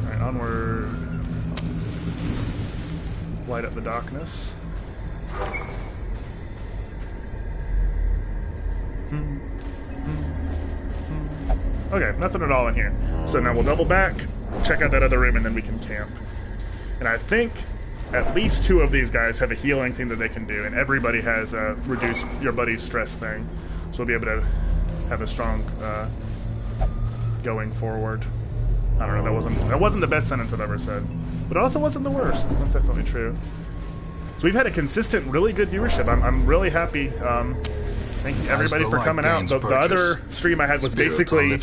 Alright, onward. Light up the darkness. Okay, nothing at all in here. So now we'll double back, check out that other room, and then we can camp. And I think at least 2 of these guys have a healing thing that they can do, and everybody has a reduce your buddy's stress thing. So we'll be able to have a strong going forward. I don't know, that wasn't the best sentence I've ever said. But it also wasn't the worst. That's definitely true. So we've had a consistent, really good viewership. I'm really happy. Thank you everybody for coming out. The other stream I had was basically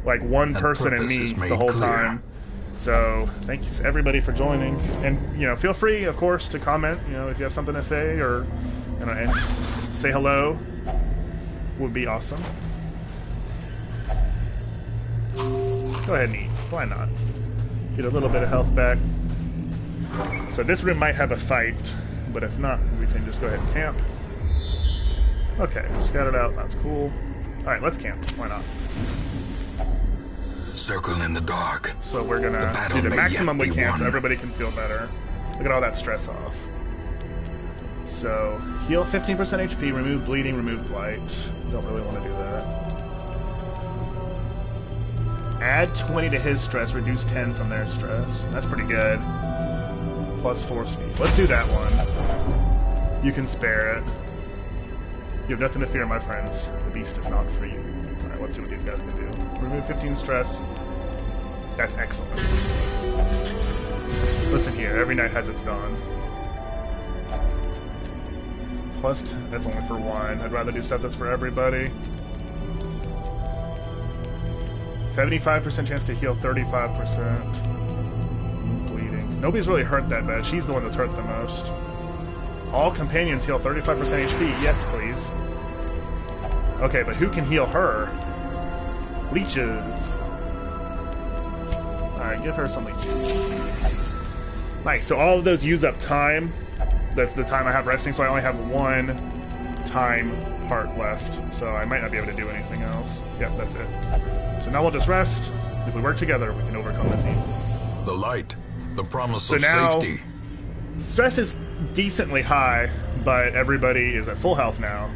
like one person and me the whole time. So thank you to everybody for joining, and feel free, of course, to comment. If you have something to say or and say hello, would be awesome. Go ahead and eat. Why not? Get a little bit of health back. So this room might have a fight, but if not, we can just go ahead and camp. Okay, scattered out. That's cool. All right, let's camp. Why not? Circle in the dark. So we're gonna do the maximum we can so everybody can feel better. Look at all that stress off. So, heal 15% HP, remove bleeding, remove blight. Don't really want to do that. Add 20 to his stress, reduce 10 from their stress. That's pretty good. Plus 4 speed. Let's do that one. You can spare it. You have nothing to fear, my friends. The beast is not for you. Alright, let's see what these guys can do. Remove 15 stress. That's excellent. Listen here, every night has its dawn. Plus, that's only for 1. I'd rather do stuff that's for everybody. 75% chance to heal 35%. Nobody's really hurt that bad. She's the one that's hurt the most. All companions heal 35% HP. Yes, please. Okay, but who can heal her? Leeches. Alright, give her some leeches. Nice, so all of those use up time. That's the time I have resting, so I only have one time part left. So I might not be able to do anything else. Yep, that's it. So now we'll just rest. If we work together, we can overcome this evil. The light, the promise So of now, safety. stress is decently high, but everybody is at full health now.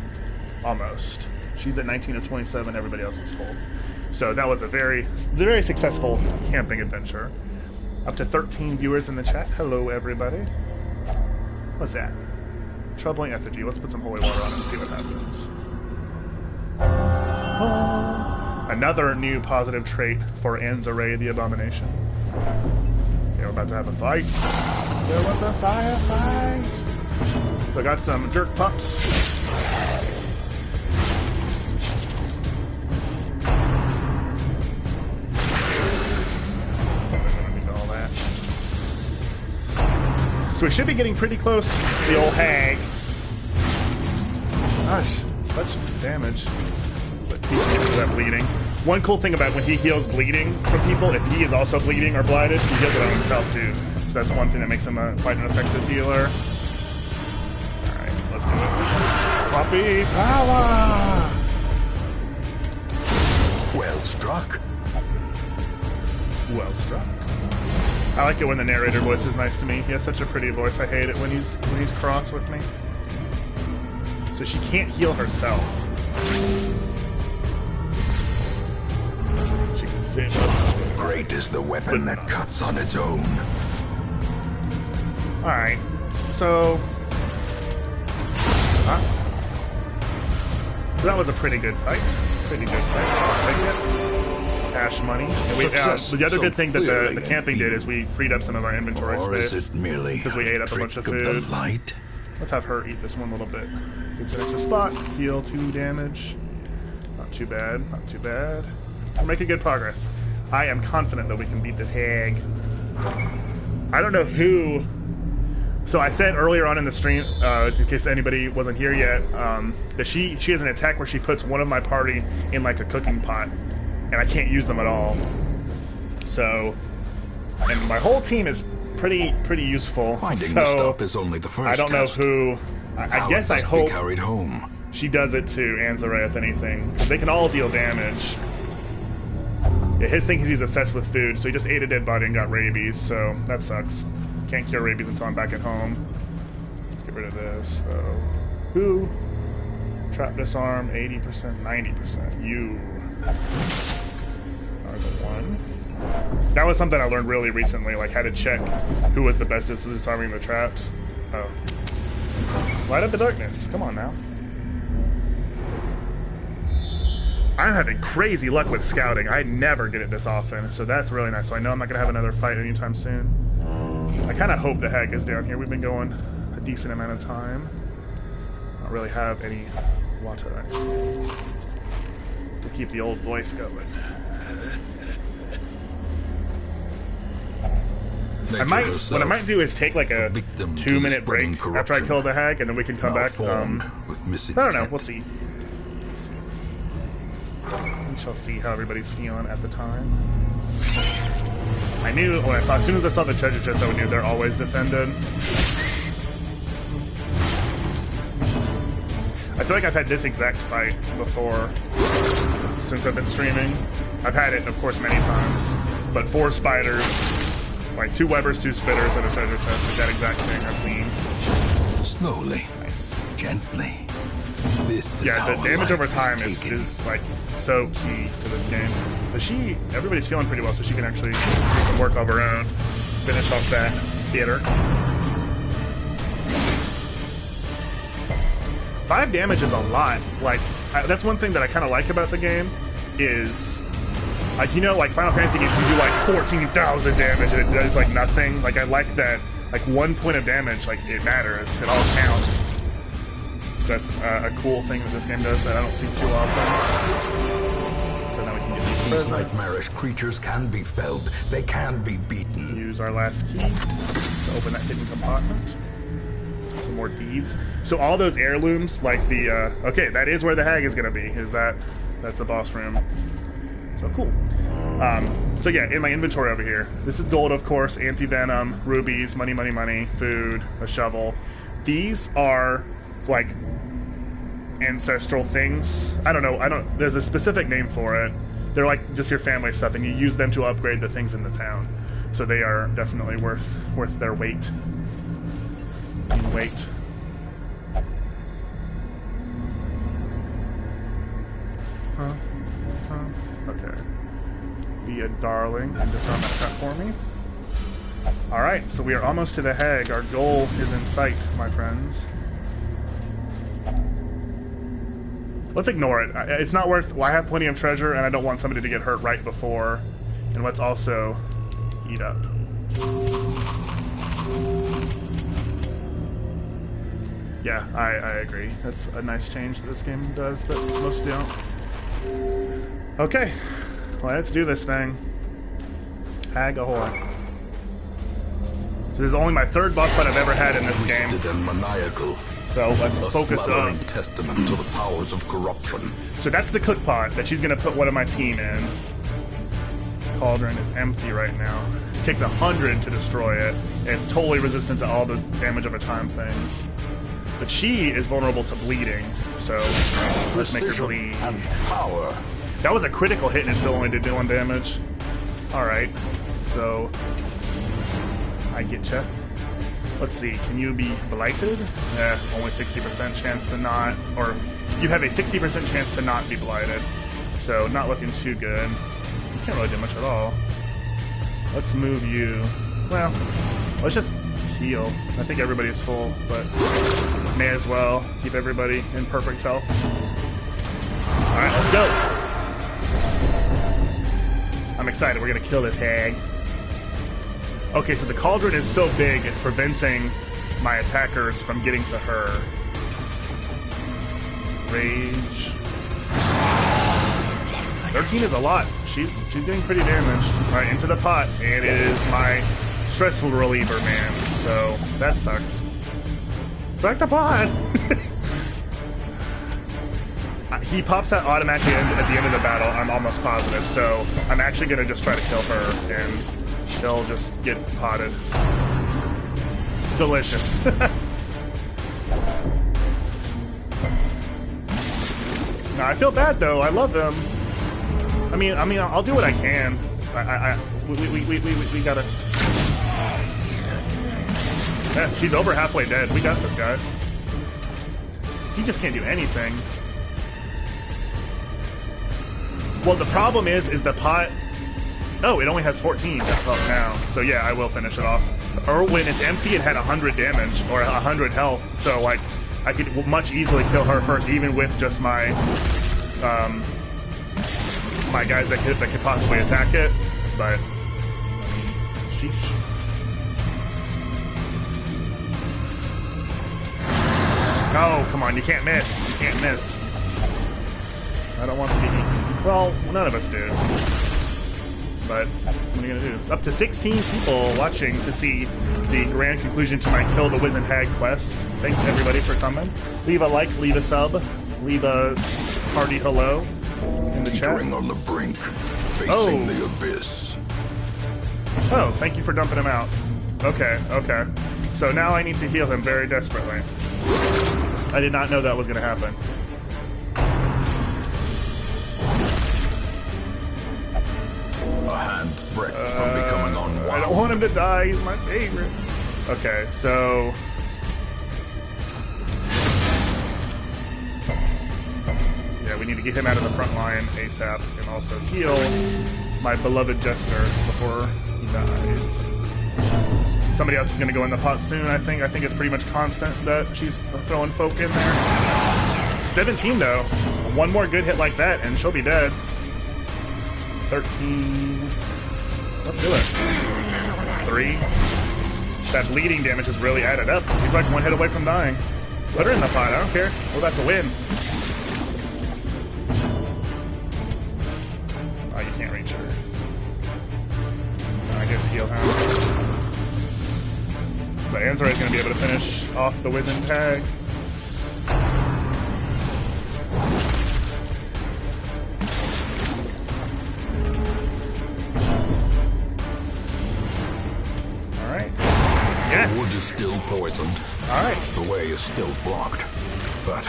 Almost. She's at 19 of 27, everybody else is full. So that was a very successful camping adventure. Up to 13 viewers in the chat. Hello, everybody. What's that? Troubling effigy. Let's put some holy water on it and see what happens. Another new positive trait for Anzaray the Abomination. Okay, we're about to have a fight. There was a firefight. So I got some jerk pups. So we should be getting pretty close to the old hag. Gosh, such damage. But people get to that bleeding. One cool thing about when he heals bleeding from people, if he is also bleeding or blinded, he heals it on himself too. So that's one thing that makes him quite an effective healer. Alright, let's do it. Floppy power! Well struck. Well struck. I like it when the narrator voice is nice to me. He has such a pretty voice. I hate it when he's cross with me. So she can't heal herself. She can save us. Great is the weapon that cuts on its own. Alright. So... that was a pretty good fight. Pretty good fight. Cash money. And we, the other good thing that the camping did is we freed up some of our inventory space because we ate up a bunch of food. Let's have her eat this one little bit. Good extra spot. Heal 2 damage. Not too bad. Not too bad. We're making good progress. I am confident that we can beat this hag. I don't know who. So I said earlier on in the stream, in case anybody wasn't here yet, that she has an attack where she puts one of my party in like a cooking pot. And I can't use them at all. So, and my whole team is pretty useful. Finding the stuff is only the first. I don't know who. I guess I hope carried home. She does it to Anzaray, if anything, because they can all deal damage. Yeah, his thing is he's obsessed with food, so he just ate a dead body and got rabies. So that sucks. Can't cure rabies until I'm back at home. Let's get rid of this. So, who? Trap disarm 80%, 90%. You. Are the one. That was something I learned really recently, like how to check who was the best at disarming the traps. Oh. Light up the darkness. Come on now. I'm having crazy luck with scouting. I never get it this often, so that's really nice. So I know I'm not going to have another fight anytime soon. I kind of hope the hag is down here. We've been going a decent amount of time. I don't really have any water to keep the old voice going. What I might do is take like a 2-minute break after I kill the hag, and then we can come back. I don't know. We'll see. We shall see how everybody's feeling at the time. I knew as soon as I saw the treasure chest, I knew they're always defended. I feel like I've had this exact fight before since I've been streaming. I've had it, of course, many times, but 4 spiders, like 2 webbers, 2 spitters, and a treasure chest. Like that exact thing I've seen. Slowly, nice, gently. This is the damage over time is like so key to this game. But everybody's feeling pretty well, so she can actually do some work of her own. Finish off that spitter. 5 damage is a lot. Like that's one thing that I kind of like about the game is, like, you know, like Final Fantasy games, you do like 14,000 damage and it does like nothing. Like I like that, like 1 point of damage, like it matters. It all counts. That's a cool thing that this game does that I don't see too often. So now we can These nightmarish creatures can be felled. They can be beaten. Use our last key to open that hidden compartment. Some more deeds. So all those heirlooms, like the okay, that is where the hag is gonna be. That's the boss room. So cool. So yeah, in my inventory over here, this is gold, of course, anti-venom, rubies, money, money, money, food, a shovel. These are like ancestral things. I don't know. There's a specific name for it. They're like just your family stuff, and you use them to upgrade the things in the town. So they are definitely worth their weight. Weight. Okay. Be a darling and disarm that trap for me. Alright, so we are almost to the hag. Our goal is in sight, my friends. Let's ignore it. It's not worth... Well, I have plenty of treasure, and I don't want somebody to get hurt right before. And let's also eat up. Yeah, I agree. That's a nice change that this game does that most don't. Okay, let's do this thing. Hag ahoy. So this is only my third boss fight I've ever had in this game. Twisted and maniacal. So let's focus on... testament to the powers of corruption. So that's the cook pot that she's going to put one of my team in. Cauldron is empty right now. It takes 100 to destroy it, and it's totally resistant to all the damage over time things. But she is vulnerable to bleeding, so let's make her bleed. And power. That was a critical hit and it still only did 1 damage. Alright, so I getcha. Let's see, can you be blighted? Only 60% chance to not, or you have a 60% chance to not be blighted. So not looking too good. You can't really do much at all. Let's move you. Well, let's just heal. I think everybody is full, but may as well keep everybody in perfect health. Alright, let's go! I'm excited, we're gonna kill this hag. Okay, so the cauldron is so big, it's preventing my attackers from getting to her. Rage. 13 is a lot. She's getting pretty damaged. Alright, into the pot, and it is my stress reliever, man. So, that sucks. Back to pot! He pops that automatically at the end of the battle, I'm almost positive, so I'm actually going to just try to kill her, and she'll just get potted. Delicious. No, I feel bad, though. I love him. I mean, I'll do what I can. We gotta... Yeah, she's over halfway dead. We got this, guys. He just can't do anything. Well, the problem is the pot... Oh, it only has 14 health now. So yeah, I will finish it off. Or when it's empty, it had 100 damage, or 100 health. So, like, I could much easily kill her first, even with just my... my guys that could possibly attack it. But... sheesh. Oh, come on, you can't miss. You can't miss. I don't want to be... Well, none of us do. But what are you going to do? It's up to 16 people watching to see the grand conclusion to my Kill the Wizened Hag quest. Thanks, everybody, for coming. Leave a like, leave a sub, leave a hearty hello in the chat. Teetering on the brink, facing the abyss. Oh, thank you for dumping him out. Okay, okay. So now I need to heal him very desperately. I did not know that was going to happen. A hand's breadth from becoming unwound. I don't want him to die. He's my favorite. Okay, so... yeah, we need to get him out of the front line ASAP and also heal my beloved Jester before he dies. Somebody else is going to go in the pot soon, I think. I think it's pretty much constant that she's throwing folk in there. 17, though. One more good hit like that, and she'll be dead. 13. Let's do it. 3. That bleeding damage has really added up. She's like 1 hit away from dying. Put her in the pot, I don't care. We're about to win. creature. I guess heal him. But Anzor is going to be able to finish off the wizened tag. Alright. Yes! The wood is still poisoned. Alright. The way is still blocked. But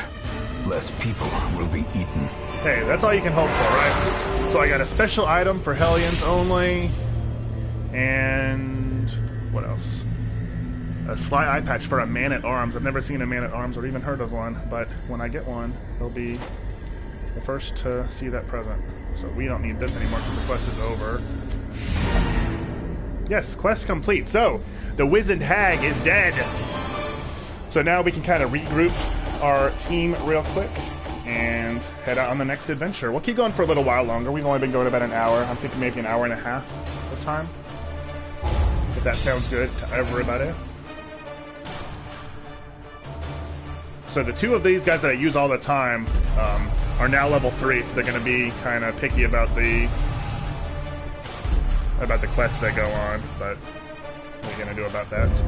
less people will be eaten. Hey, that's all you can hope for, right? So I got a special item for Hellions only. And what else? A sly eye patch for a man-at-arms. I've never seen a man-at-arms or even heard of one, but when I get one, they'll be the first to see that present. So we don't need this anymore because the quest is over. Yes, quest complete. So, the wizened hag is dead. So now we can kind of regroup our team real quick and head out on the next adventure. We'll keep going for a little while longer. We've only been going about an hour. I'm thinking maybe an hour and a half of time. If that sounds good to everybody. So the two of these guys that I use all the time are now level 3, so they're going to be kind of picky about the quests that go on, but what are you going to do about that?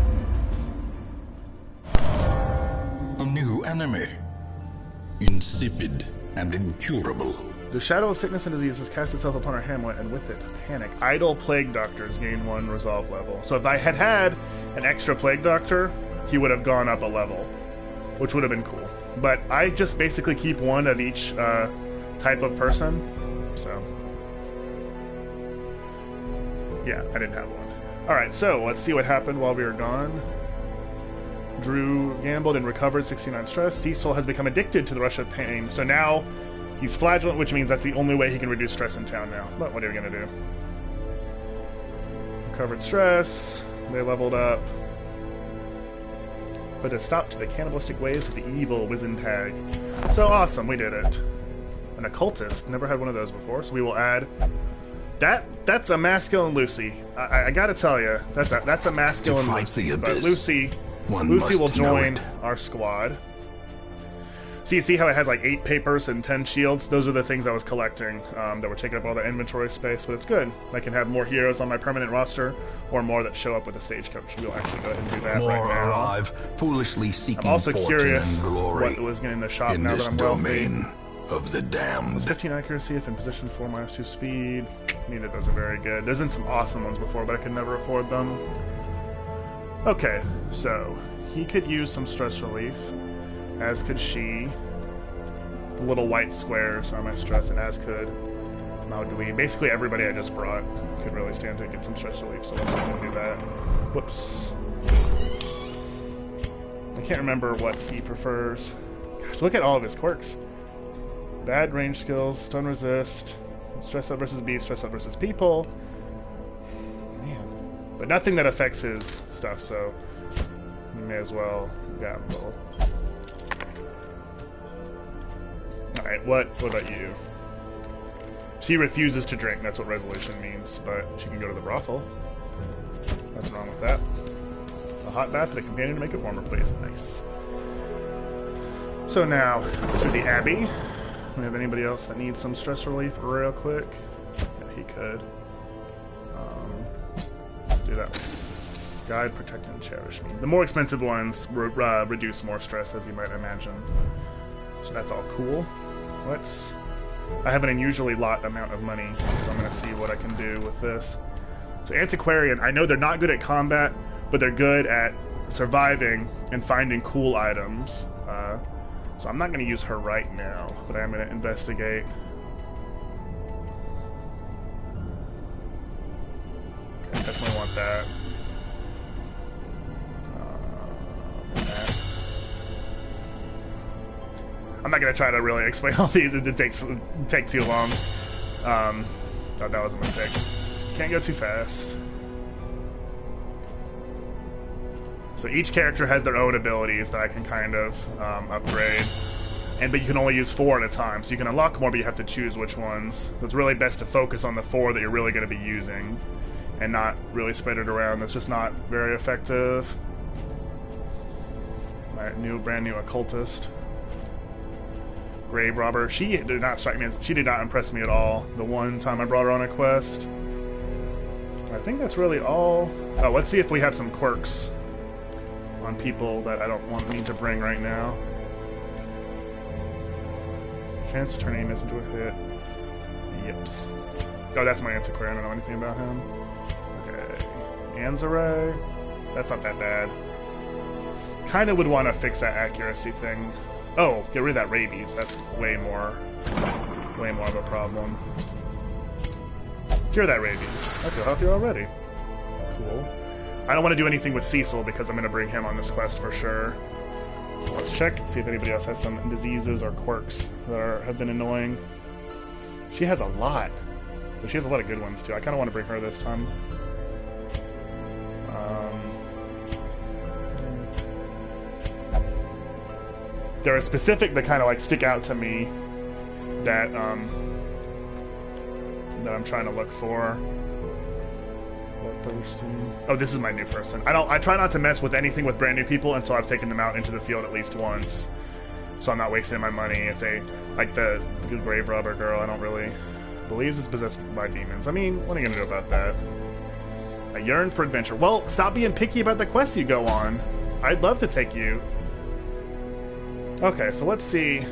A new enemy. Insipid and incurable. The shadow of sickness and disease has cast itself upon our hamlet, and with it, panic. Idle plague doctors gain 1 resolve level. So if I had had an extra plague doctor, he would have gone up a level, which would have been cool. But I just basically keep 1 of each type of person, so yeah, I didn't have 1. Alright, so let's see what happened while we were gone. Drew gambled and recovered 69 stress. Cecil has become addicted to the rush of pain, so now he's flagellant, which means that's the only way he can reduce stress in town now. But what are we going to do? Recovered stress, they leveled up. Put a stop to the cannibalistic ways of the evil wizened hag. So awesome, we did it. An occultist, never had one of those before, so we will add that's a masculine Lucy. I gotta tell you, that's a masculine Lucy. But Lucy will join our squad. So you see how it has like 8 papers and 10 shields? Those are the things I was collecting that were taking up all the inventory space, but it's good. I can have more heroes on my permanent roster, or more that show up with a stagecoach. We'll actually go ahead and do that more right now. Arrive, foolishly seeking I'm also fortune curious and glory what was in the shop in now this that I'm wealthy. domain of the damned. 15 accuracy if in position 4 -2 speed. Neither of those are very good. There's been some awesome ones before, but I could never afford them. Okay, so he could use some stress relief, as could she. The little white squares are my stress, and as could Maudouin. Basically everybody I just brought could really stand to get some stress relief, so let's go and do that. Whoops. I can't remember what he prefers. Gosh, look at all of his quirks. Bad range skills, stun resist, stress up versus beast, stress up versus people. Man. But nothing that affects his stuff, so we may as well gamble. Alright, what about you? She refuses to drink, that's what resolution means, but she can go to the brothel. Nothing wrong with that. A hot bath and a companion to make it warmer, please. Nice. So now, to the Abbey. Do we have anybody else that needs some stress relief real quick? Yeah, he could. Do that one. Guide, protect, and cherish me. The more expensive ones reduce more stress, as you might imagine. So that's all cool. I have an unusually lot amount of money, so I'm going to see what I can do with this. So Antiquarian, I know they're not good at combat, but they're good at surviving and finding cool items. So I'm not going to use her right now, but I am going to investigate. Okay, definitely want that. That. I'm not going to try to really explain all these. It take too long. Thought that was a mistake. Can't go too fast. So each character has their own abilities that I can kind of upgrade. But you can only use 4 at a time. So you can unlock more, but you have to choose which ones. So it's really best to focus on the 4 that you're really going to be using and not really spread it around. That's just not very effective. My brand new occultist. Grave robber. She did not strike me as... She did not impress me at all the one time I brought her on a quest. I think that's really all. Oh, let's see if we have some quirks on people that I don't want me to bring right now. Chance to turn aim into a hit. Yips. Oh, that's my antiquary. I don't know anything about him. Okay. Anzare. That's not that bad. Kind of would want to fix that accuracy thing. Oh, get rid of that rabies. That's way more of a problem. Cure that rabies. I feel healthier already. Cool. I don't want to do anything with Cecil because I'm going to bring him on this quest for sure. Let's check, see if anybody else has some diseases or quirks that have been annoying. She has a lot. But she has a lot of good ones too. I kind of want to bring her this time. There are specific that kind of like stick out to me that that I'm trying to look for. Bloodthirsty. Oh, this is my new person. I try not to mess with anything with brand new people until I've taken them out into the field at least once. So I'm not wasting my money if they like the grave robber girl. I don't really believes is possessed by demons. I mean, what are you gonna do about that? I yearn for adventure. Well, stop being picky about the quests you go on. I'd love to take you. Okay, so let's see.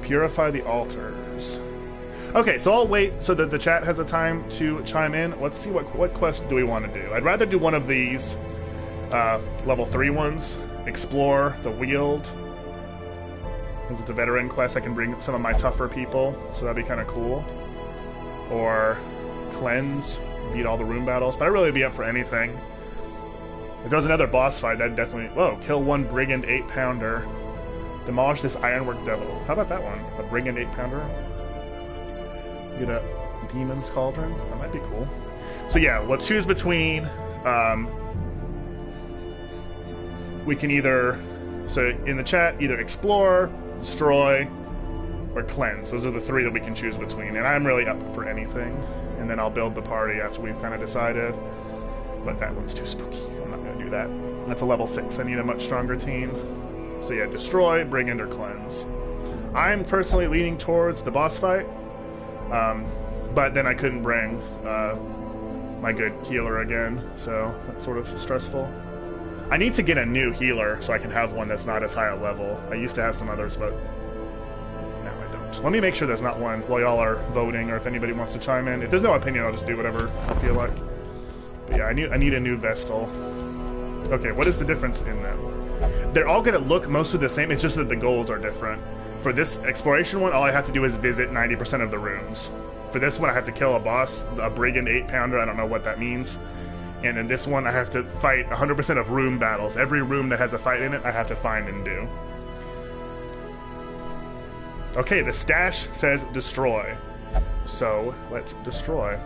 Purify the altars. Okay, so I'll wait so that the chat has a time to chime in. Let's see what quest do we want to do. I'd rather do one of these level 3 ones. Explore the Wield. Because it's a veteran quest, I can bring some of my tougher people, so that'd be kind of cool. Or Cleanse, beat all the room battles, but I'd really be up for anything. If there was another boss fight, that'd definitely... Whoa, kill one brigand 8-pounder. Demolish this ironwork devil. How about that one? A brigand 8-pounder? Get a demon's cauldron? That might be cool. So yeah, let's choose between... we can either... So in the chat, either explore, destroy, or cleanse. Those are the 3 that we can choose between. And I'm really up for anything. And then I'll build the party after we've kind of decided. But that one's too spooky. I'm not going to do that. That's a level 6. I need a much stronger team. So yeah, destroy, brigand, or cleanse. I'm personally leaning towards the boss fight. But then I couldn't bring my good healer again. So that's sort of stressful. I need to get a new healer so I can have one that's not as high a level. I used to have some others, but now I don't. Let me make sure there's not one while y'all are voting, or if anybody wants to chime in. If there's no opinion, I'll just do whatever I feel like. But yeah, I need a new Vestal. Okay, what is the difference in them? They're all going to look mostly the same, it's just that the goals are different. For this exploration one, all I have to do is visit 90% of the rooms. For this one, I have to kill a boss, a brigand 8-pounder, I don't know what that means. And in this one, I have to fight 100% of room battles. Every room that has a fight in it, I have to find and do. Okay, the stash says destroy. So, let's destroy.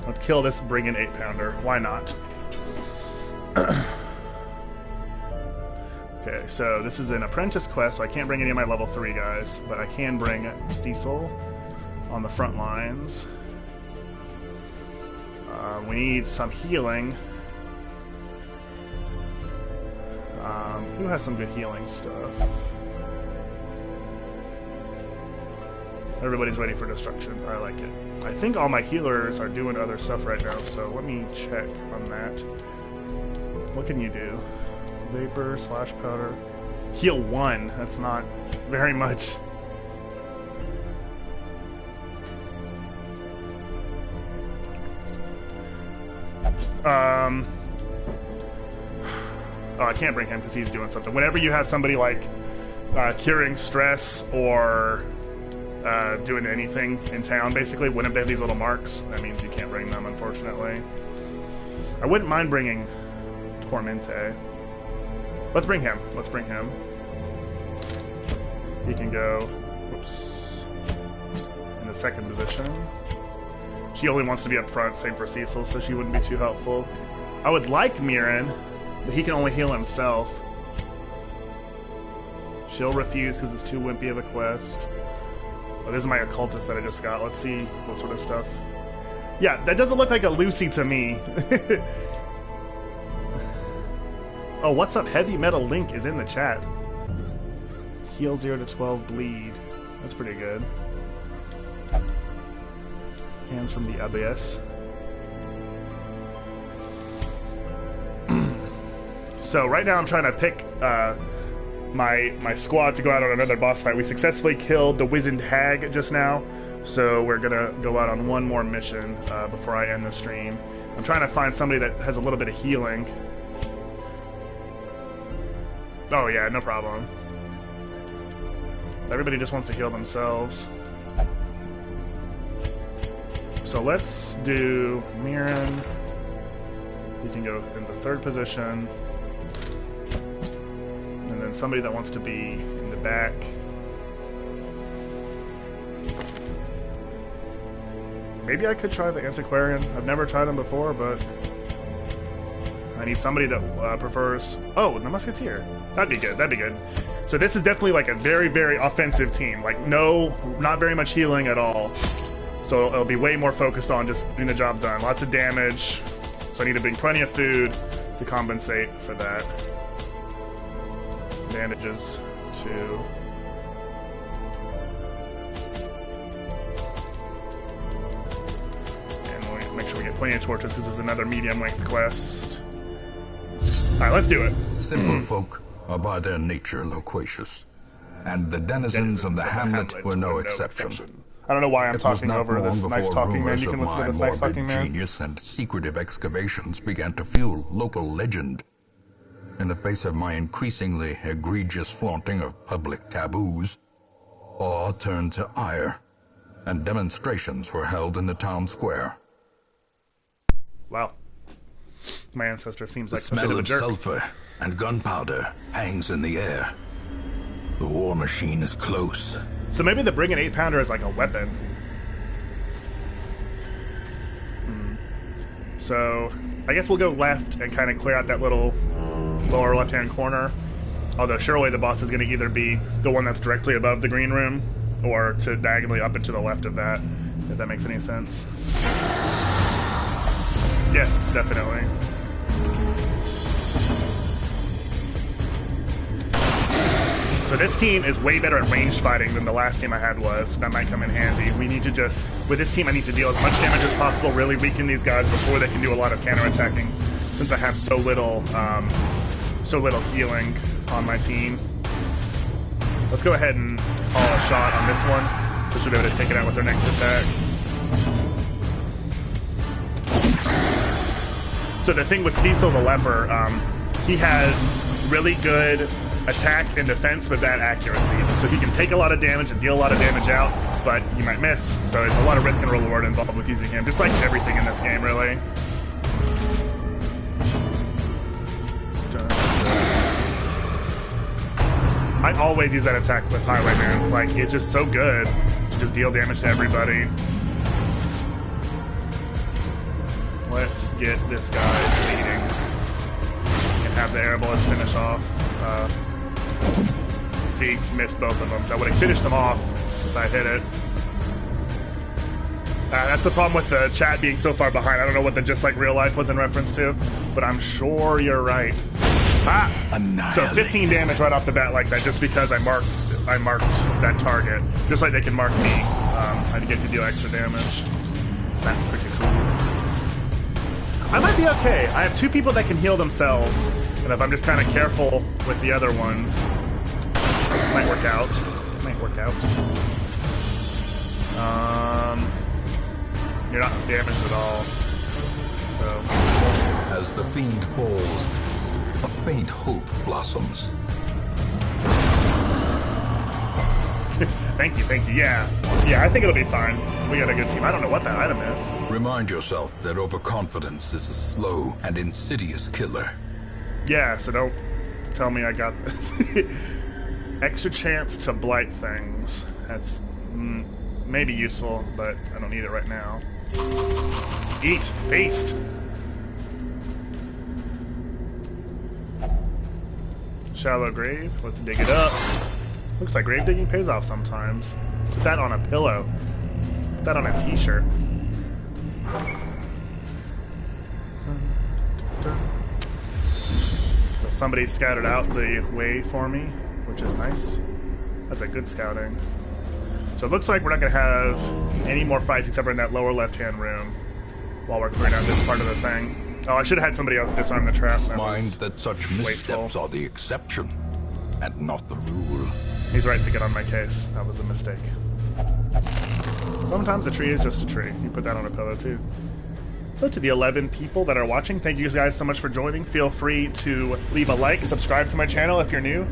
Let's kill this brigand 8-pounder. Why not? Okay, so this is an apprentice quest, so I can't bring any of my level 3 guys, but I can bring Cecil on the front lines. We need some healing. Who has some good healing stuff? Everybody's ready for destruction. I like it. I think all my healers are doing other stuff right now, so let me check on that. What can you do? Vapor, slash powder. Heal 1. That's not very much. Oh, I can't bring him because he's doing something. Whenever you have somebody like curing stress or doing anything in town, basically, whenever they have these little marks, that means you can't bring them, unfortunately. I wouldn't mind bringing Tormente. Let's bring him. Let's bring him. He can go, whoops, in the second position. She only wants to be up front, same for Cecil, so she wouldn't be too helpful. I would like Mirren, but he can only heal himself. She'll refuse because it's too wimpy of a quest. Oh, this is my occultist that I just got. Let's see what sort of stuff. Yeah, that doesn't look like a Lucy to me. Oh, what's up? Heavy Metal Link is in the chat. Heal 0 to 12, bleed. That's pretty good. Hands from the abyss. So right now I'm trying to pick my squad to go out on another boss fight. We successfully killed the wizened hag just now, so we're gonna go out on one more mission before I end the stream. I'm trying to find somebody that has a little bit of healing. Oh yeah, no problem. Everybody just wants to heal themselves. So let's do Mirren. You can go in the third position. And then somebody that wants to be in the back. Maybe I could try the Antiquarian. I've never tried him before, but I need somebody that prefers... Oh, the Musketeer. That'd be good, that'd be good. So this is definitely like a very, very offensive team. Like, not very much healing at all. So it'll be way more focused on just getting the job done. Lots of damage. So I need to bring plenty of food to compensate for that. Bandages, too. And we'll make sure we get plenty of torches because this is another medium-length quest. Alright, let's do it. Simple folk are by their nature loquacious, and the denizens of the hamlet were no exception. I don't know why I'm talking over this nice talking man. You can listen to this nice talking man. Genius and secretive excavations began to fuel local legend. In the face of my increasingly egregious flaunting of public taboos, awe turned to ire, and demonstrations were held in the town square. Wow. My ancestor seems like The a bit smell of a of jerk. sulfur and gunpowder hangs in the air. The war machine is close. So maybe the Brigand 8-pounder is like a weapon. So I guess we'll go left and kind of clear out that little lower left-hand corner. Although surely the boss is going to either be the one that's directly above the green room or to diagonally up and to the left of that, if that makes any sense. Yes, definitely. So this team is way better at ranged fighting than the last team I had was. That might come in handy. We need to just... With this team, I need to deal as much damage as possible, really weaken these guys before they can do a lot of counterattacking, since I have so little healing on my team. Let's go ahead and call a shot on this one. So should be able to take it out with their next attack. So the thing with Cecil the Leper, he has really good attack and defense but bad accuracy. So he can take a lot of damage and deal a lot of damage out, but he might miss. So there's a lot of risk and reward involved with using him, just like everything in this game, really. I always use that attack with Highwayman. Like, it's just so good to just deal damage to everybody. Let's get this guy bleeding and have the airballs finish off. See, missed both of them. That would have finished them off if I hit it. That's the problem with the chat being so far behind. I don't know what the just like real life was in reference to, but I'm sure you're right. Ah! So 15 damage right off the bat like that, just because I marked that target. Just like they can mark me. I get to deal extra damage. So that's pretty cool. I might be okay. I have two people that can heal themselves, and if I'm just kind of careful with the other ones, it might work out. It might work out. You're not damaged at all. So. As the fiend falls, a faint hope blossoms. Thank you, yeah. Yeah, I think it'll be fine. We got a good team. I don't know what that item is. Remind yourself that overconfidence is a slow and insidious killer. Yeah, so don't tell me I got this. Extra chance to blight things. That's maybe useful, but I don't need it right now. Eat! Feast! Shallow grave. Let's dig it up. Looks like grave digging pays off sometimes. Put that on a pillow. Put that on a t-shirt. So somebody scattered out the way for me, which is nice. That's a good scouting. So it looks like we're not going to have any more fights except for in that lower left-hand room while we're clearing out this part of the thing. Oh, I should have had somebody else disarm the trap. Mind that such missteps are the exception and not the rule. He's right to get on my case. That was a mistake. Sometimes a tree is just a tree. You put that on a pillow too. So to the 11 people that are watching, thank you guys so much for joining. Feel free to leave a like, subscribe to my channel if you're new.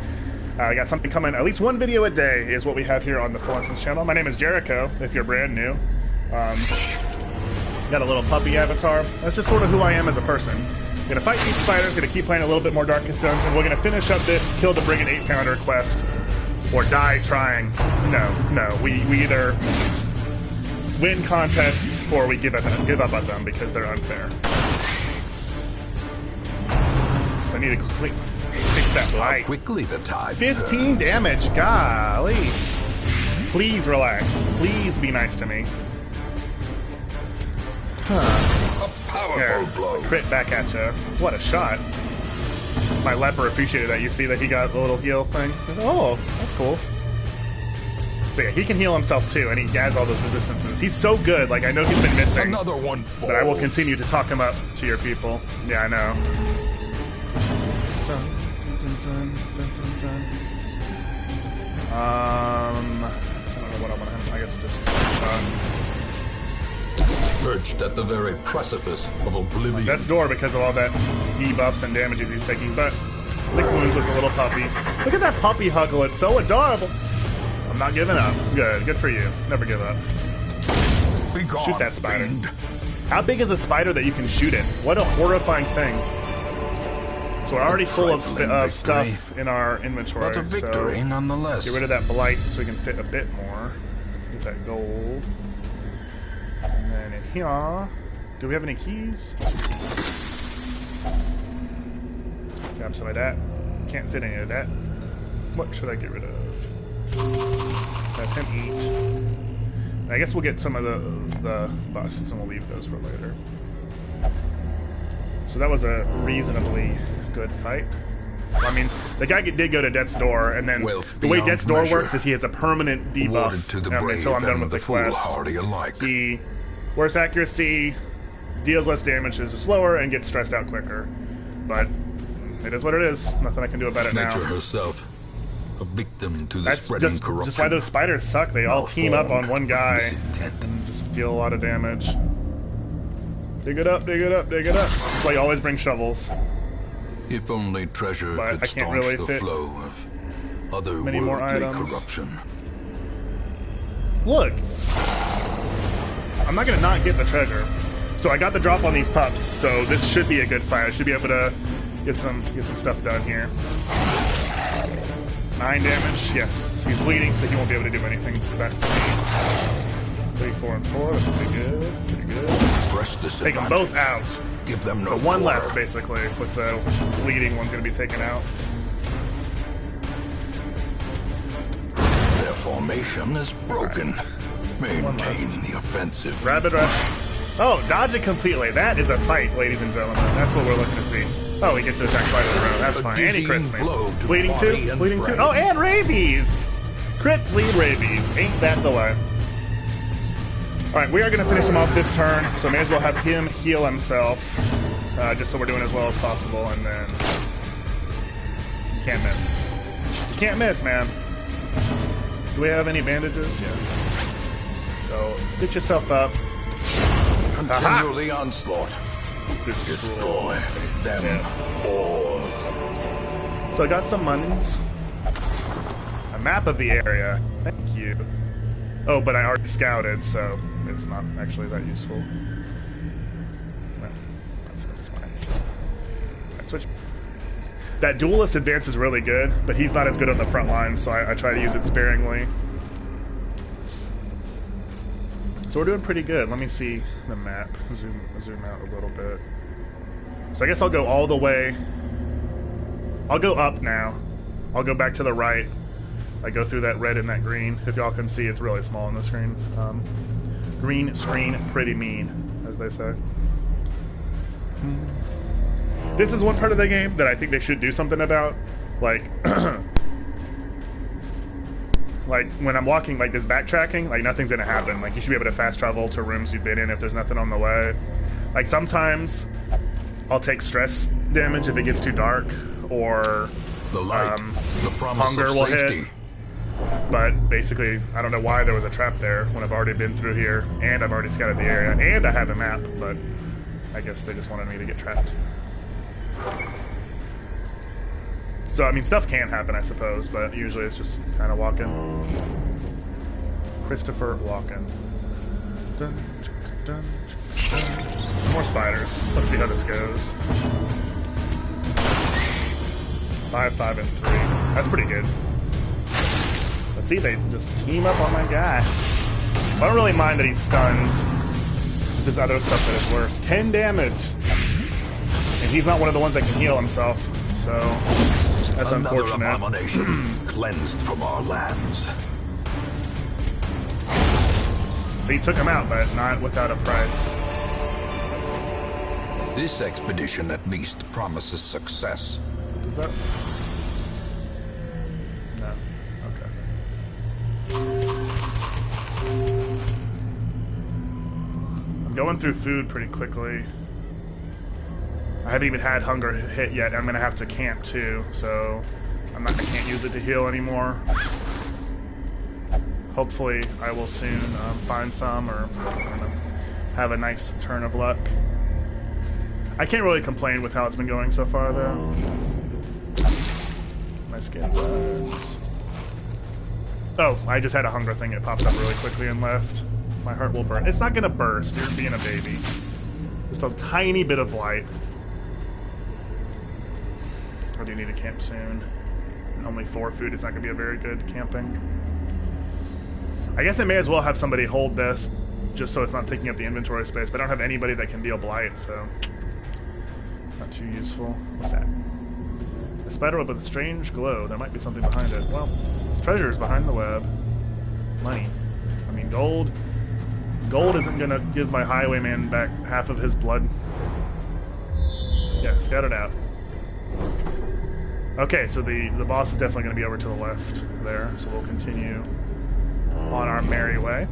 I got something coming, at least one video a day is what we have here on the Full Instance channel. My name is Jericho, if you're brand new. Got a little puppy avatar. That's just sort of who I am as a person. Gonna fight these spiders, gonna keep playing a little bit more Darkest Dungeon. We're gonna finish up this Kill the Brigand 8-pounder quest, or die trying. No, we either win contests or we give up on them because they're unfair. So I need to fix that light. How quickly the tide 15 turns. damage, golly. Please relax. Please be nice to me. A powerful blow. Crit back at you. What a shot. My leper appreciated that. You see that he got the little heal thing? Oh, that's cool. So yeah, he can heal himself too, and he has all those resistances. He's so good. Like, I know he's been missing. Another one falls. But I will continue to talk him up to your people. Yeah, I know. I don't know what I want him. I guess just perched at the very precipice of oblivion. That's door because of all that debuffs and damages he's taking. But lick wounds with a little puppy. Look at that puppy huggle. It's so adorable. I'm not giving up. Good for you. Never give up. Begone, Shoot that spider. fiend. How big is a spider that you can shoot it? What a horrifying thing. So we're already full of stuff in our inventory. But a victory so nonetheless. get rid of that blight so we can fit a bit more. Get that gold. And then in here, do we have any keys? Grab some of that. Can't fit any of that. What should I get rid of? Let him eat. I guess we'll get some of the busts and we'll leave those for later. So that was a reasonably good fight. Well, I mean, the guy did go to Death's Door, and then the way Death's Door works is he has a permanent debuff to the brave until I'm done with the quest. foolhardy alike. He worse accuracy, deals less damage, is slower, and gets stressed out quicker. But it is what it is. Nothing I can do about it now. Nature herself, a victim to the That's spreading corruption. just why those spiders suck. They all team up on one guy Misintent. and just deal a lot of damage. Dig it up, dig it up, dig it up. That's why you always bring shovels. If only treasure But could I can't staunch really the fit flow of many more otherworldly items. corruption. Look! I'm not gonna not get the treasure. So I got the drop on these pups, so this should be a good fight. I should be able to get some stuff done here. 9 damage, yes. He's bleeding, so he won't be able to do anything back to me. 3, 4, and 4, that's pretty good, pretty good. Press this Take them advantage. both out. Give them no So one quarter. left, basically, with the bleeding one's gonna be taken out. Their formation is broken. Maintain the offensive. Rabbit Rush. Oh, dodge it completely. That is a fight, ladies and gentlemen. That's what we're looking to see. Oh, he gets to attack twice in a row. That's A fine. And he crits dizzying blow me. to Bleeding body too? and Bleeding too? brain. Oh, and rabies! Crit, bleed, rabies. Ain't that the way? Alright, we are going to finish him off this turn, so may as well have him heal himself. Just so we're doing as well as possible, and then... You can't miss. You can't miss, man. Do we have any bandages? Yes. So, stitch yourself up. Continue the onslaught. Destroy. Destroy them all. So I got some monies. A map of the area. Thank you. Oh, but I already scouted, so it's not actually that useful. No, that's fine. Right, switch. That duelist advance is really good, but he's not as good on the front line, so I try to use it sparingly. So we're doing pretty good. Let me see the map. Zoom out a little bit. So I guess I'll go all the way. I'll go up now. I'll go back to the right. I go through that red and that green. If y'all can see, it's really small on the screen. Green screen, pretty mean, as they say. This is one part of the game that I think they should do something about. Like, like, when I'm walking, like, this backtracking, like, nothing's gonna happen. Like, you should be able to fast travel to rooms you've been in if there's nothing on the way. Like, sometimes I'll take stress damage if it gets too dark, or The light, the promise hunger of will safety. hit. But basically, I don't know why there was a trap there when I've already been through here, and I've already scouted the area, and I have a map, but I guess they just wanted me to get trapped. So, I mean, stuff can happen, I suppose, but usually it's just kind of walking. Christopher Walken. More spiders. Let's see how this goes. 5, 5, and 3. That's pretty good. Let's see, they just team up on my guy. I don't really mind that he's stunned. It's his other stuff that is worse. 10 damage! And he's not one of the ones that can heal himself, so that's Another unfortunate. abomination cleansed from our lands. So he took him out, but not without a price. This expedition at least promises success. Does that... No. Okay. I'm going through food pretty quickly. I haven't even had hunger hit yet. I'm gonna have to camp too, so I can't use it to heal anymore. Hopefully, I will soon find some, or I don't know, have a nice turn of luck. I can't really complain with how it's been going so far, though. My skin bugs. Oh, I just had a hunger thing. It popped up really quickly and left. My heart will burn. It's not gonna burst. You're being a baby. Just a tiny bit of blight. I do need to camp soon. And only 4 food. It's not going to be a very good camping. I guess I may as well have somebody hold this, just so it's not taking up the inventory space, but I don't have anybody that can deal blight, so... not too useful. What's that? A spider web with a strange glow. There might be something behind it. Well, treasure is behind the web. Money. I mean, gold. Gold isn't going to give my highwayman back half of his blood. Yeah, scout it out. Okay, so the boss is definitely going to be over to the left there, so we'll continue on our merry way.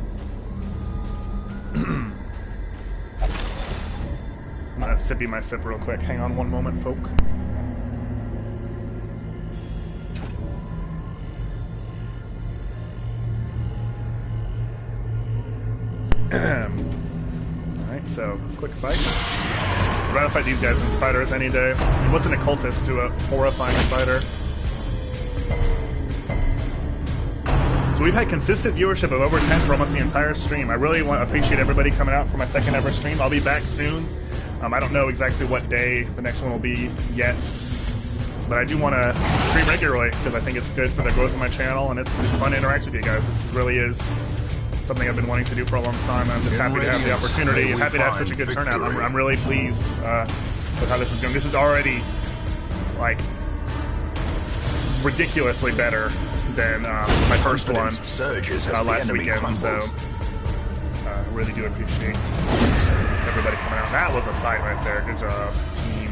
I'm going to sippy my sip real quick. Hang on one moment, folk. Alright, so quick fight. I'd rather fight these guys than spiders any day. I mean, what's an occultist to a horrifying spider? So we've had consistent viewership of over 10 for almost the entire stream. I really appreciate everybody coming out for my second ever stream. I'll be back soon. I don't know exactly what day the next one will be yet, but I do want to stream regularly because I think it's good for the growth of my channel, and it's fun to interact with you guys. This really is something I've been wanting to do for a long time. I'm just happy to have the opportunity and happy to have such a good turnout. I'm really pleased with how this is going. This is already, like, ridiculously better than my first one last weekend, so I really do appreciate everybody coming out. That was a fight right there. Good job, team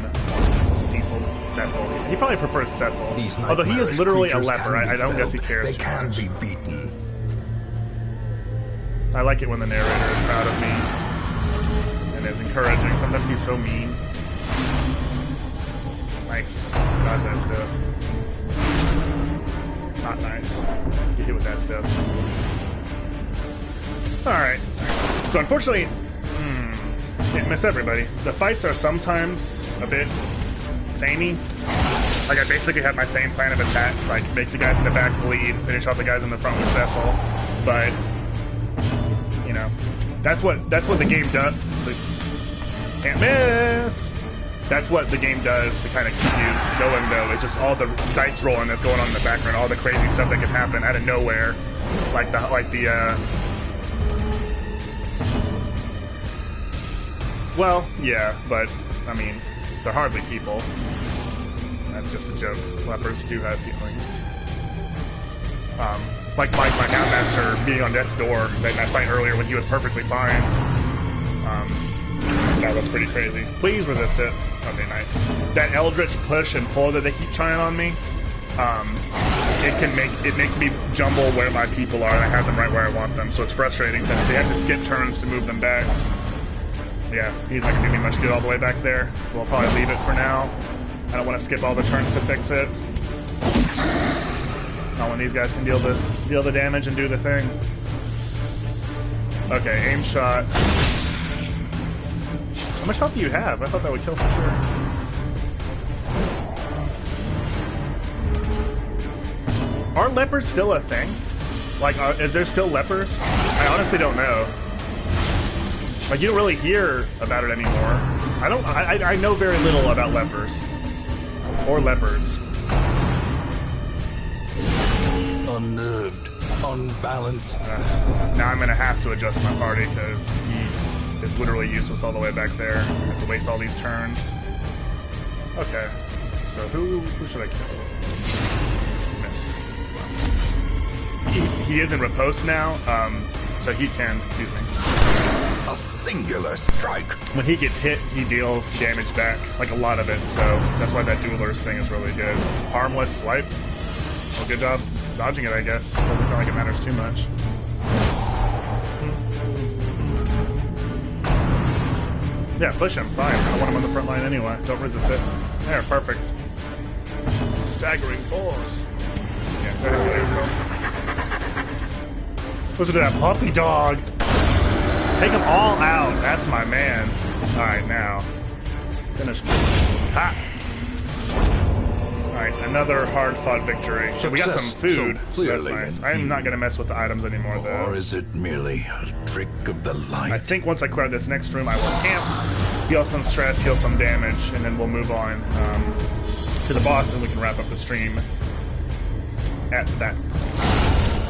Cecil. He probably prefers Cecil, although he is literally a leper. I don't guess he cares They too can much. be beaten. I like it when the narrator is proud of me and is encouraging. Sometimes he's so mean. Nice. Dodge that stuff. Not nice. Get hit with that stuff. Alright. So unfortunately, can't miss everybody. The fights are sometimes a bit samey. Like, I basically have my same plan of attack, like make the guys in the back bleed, finish off the guys in the front with Cecil. But you know, that's what the game does. Can't miss. That's what the game does to kind of keep you going, though. It's just all the dice rolling that's going on in the background, all the crazy stuff that can happen out of nowhere, well, yeah, but I mean, they're hardly people. That's just a joke. Lepers do have feelings. Like Mike, my Houndmaster, being on death's door in that fight earlier when he was perfectly fine. That was pretty crazy. Please resist it. Okay, nice. That Eldritch push and pull that they keep trying on me, it makes me jumble where my people are, and I have them right where I want them, so it's frustrating since they have to skip turns to move them back. Yeah, he's not gonna do me much good all the way back there. We'll probably leave it for now. I don't want to skip all the turns to fix it. Not when these guys can deal the damage and do the thing. Okay, aim shot. How much health do you have? I thought that would kill for sure. Are lepers still a thing? Like, is there still lepers? I honestly don't know. Like, you don't really hear about it anymore. I know very little about lepers. Or leopards. Unnerved, unbalanced. Now I'm gonna have to adjust my party because he is literally useless all the way back there. I have to waste all these turns. Okay. So who should I kill? Miss. He is in riposte now, so he can, excuse me. A singular strike. When he gets hit, he deals damage back, like a lot of it, so that's why that dueler's thing is really good. Harmless swipe. Well, good job dodging it, I guess. Doesn't sound like it matters too much. Yeah, push him, fine. I don't want him on the front line anyway. Don't resist it. There, perfect. Staggering force. Yeah, go ahead and kill yourself. Listen to that puppy dog. Take them all out. That's my man. Alright, now. Finish. Ha! Alright, another hard-fought victory. So we got some food, so that's nice. I'm not going to mess with the items anymore, though. Or is it merely a trick of the light? I think once I clear this next room, I will camp, heal some stress, heal some damage, and then we'll move on to the boss, and we can wrap up the stream at that.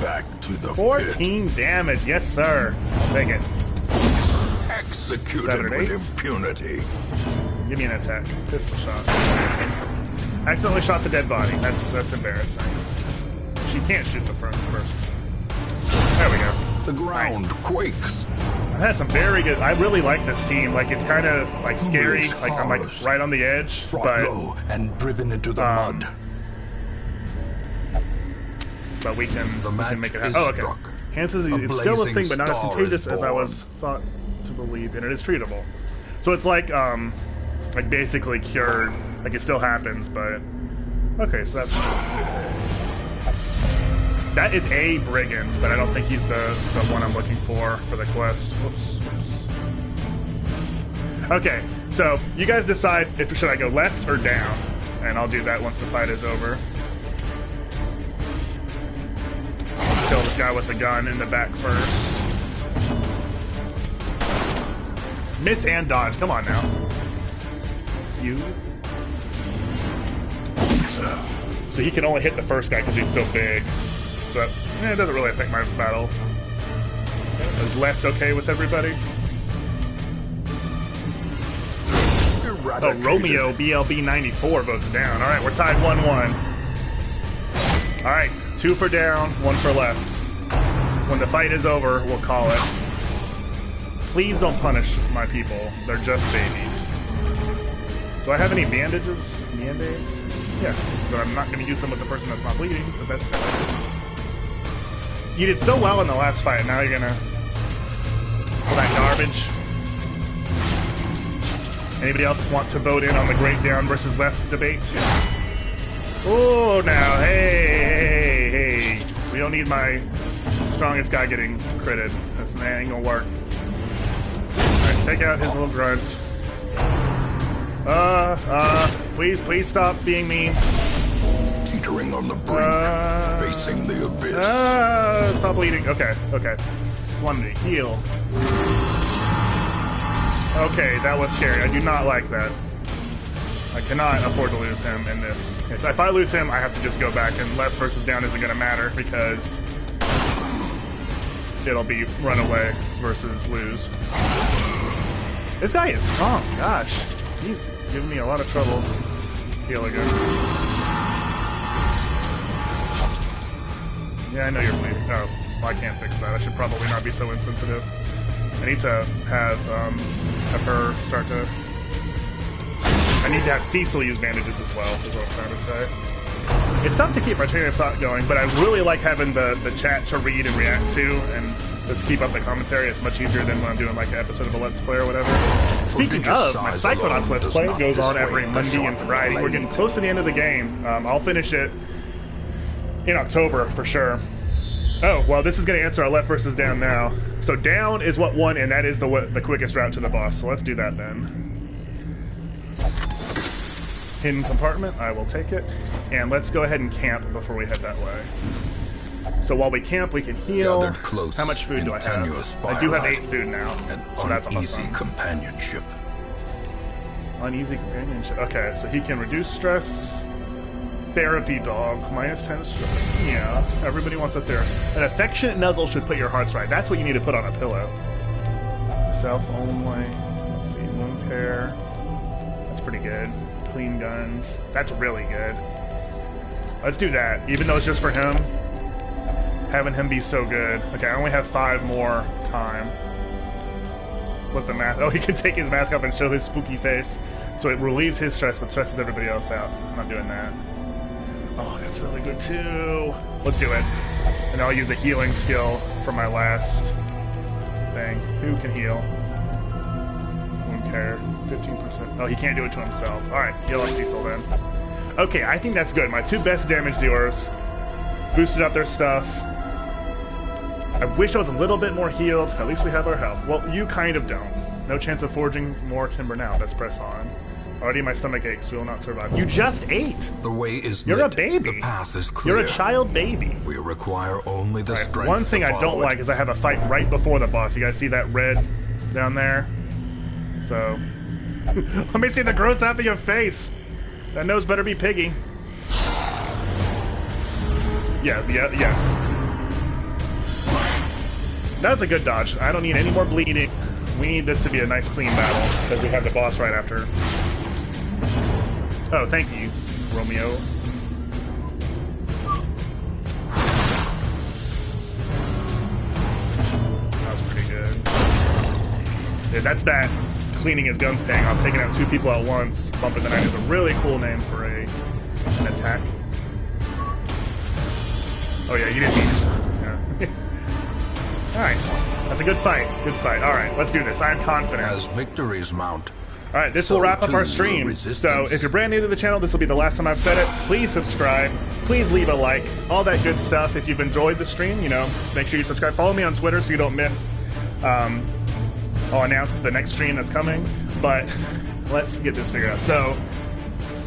Back to the 14 pit. damage, yes sir. I'll take it. Executed 7 and 8. with impunity. Give me an attack. Pistol shot. Accidentally shot the dead body. That's embarrassing. She can't shoot the front first. There we go. The ground Nice. quakes. I've had some very good. I really like this team. Like, it's kind of like scary. Like, I'm like right on the edge, Brought but low and driven into the mud. we can make it happen. is Oh, okay. struck. Hanses, A it's still a blazing thing, but not as star contagious is as I born. was thought to believe, and it is treatable. So it's like basically cured. Like, it still happens, but okay. So that's that is a brigand, but I don't think he's the one I'm looking for the quest. Whoops. Okay, so you guys decide if should I go left or down, and I'll do that once the fight is over. Kill this guy with the gun in the back first. Miss and dodge. Come on now. You. So he can only hit the first guy because he's so big. So it doesn't really affect my battle. Is left okay with everybody? Oh, Romeo BLB 94 votes down. All right, we're tied 1-1. All right, 2 for down, 1 for left. When the fight is over, we'll call it. Please don't punish my people. They're just babies. Do I have any bandages? Band-aids? Yes, but I'm not going to use them with the person that's not bleeding, because that's silly. You did so well in the last fight, now you're going to pull that garbage. Anybody else want to vote in on the great down versus left debate? Oh, now, hey. We don't need my strongest guy getting critted. That ain't gonna work. Alright, take out his little grunt. Please stop being mean. Teetering on the brink, facing the abyss. Stop bleeding. Okay. Solemnity, heal. Okay, that was scary. I do not like that. I cannot afford to lose him in this. If I lose him, I have to just go back, and left versus down isn't going to matter because it'll be run away versus lose. This guy is strong. Gosh, he's giving me a lot of trouble. Heal again. Yeah, I know you're bleeding. Oh, well, I can't fix that. I should probably not be so insensitive. I need to have her start to... I need to have Cecil use bandages as well, is what I'm trying to say. It's tough to keep my train of thought going, but I really like having the chat to read and react to, and just keep up the commentary. It's much easier than when I'm doing like an episode of a Let's Play or whatever. Speaking of, my Psychonauts Let's Play goes on every Monday and Friday. We're getting close to the end of the game. I'll finish it in October for sure. Oh, well, this is going to answer our left versus down now. So down is what won, and that is the quickest route to the boss. So let's do that then. Hidden compartment, I will take it. And let's go ahead and camp before we head that way. So while we camp, we can heal. How much food do I have? I do have 8 food now. So that's awesome. Uneasy companionship. Uneasy companionship. Okay, so he can reduce stress. Therapy dog, -10 stress. Yeah, everybody wants a therapy. An affectionate nuzzle should put your hearts right. That's what you need to put on a pillow. Self only. Let's see, wound care. That's pretty good. Clean guns. That's really good. Let's do that, even though it's just for him. Having him be so good. Okay, I only have 5 more time. With the mask. Oh, he can take his mask off and show his spooky face. So it relieves his stress, but stresses everybody else out. I'm not doing that. Oh, that's really good too. Let's do it. And I'll use a healing skill for my last thing. Who can heal? Wound care. 15%. Oh, he can't do it to himself. Alright, heal up Cecil then. Okay, I think that's good. My 2 best damage dealers boosted up their stuff. I wish I was a little bit more healed. At least we have our health. Well, you kind of don't. No chance of forging more timber now. Let's press on. Already my stomach aches. We will not survive. You just ate! The way is You're lit. a baby. The path is clear. You're a child baby. We require only the strength. One thing I don't like is I have a fight right before the boss. You guys see that red down there? So... Let me see the gross half of your face. That nose better be piggy. Yes. That's a good dodge. I don't need any more bleeding. We need this to be a nice clean battle, because we have the boss right after. Oh, thank you, Romeo. That was pretty good. Yeah, that's that cleaning his guns paying off. Taking out 2 people at once. Bumping the Night is a really cool name for an attack. Oh yeah, you didn't need it. Yeah. Alright, that's a good fight. Good fight. Alright, let's do this. I am confident. As victories mount. Alright, this will wrap up our stream. So, if you're brand new to the channel, this will be the last time I've said it. Please subscribe. Please leave a like. All that good stuff. If you've enjoyed the stream, you know, make sure you subscribe. Follow me on Twitter so you don't miss... I'll announce the next stream that's coming. But, let's get this figured out. So,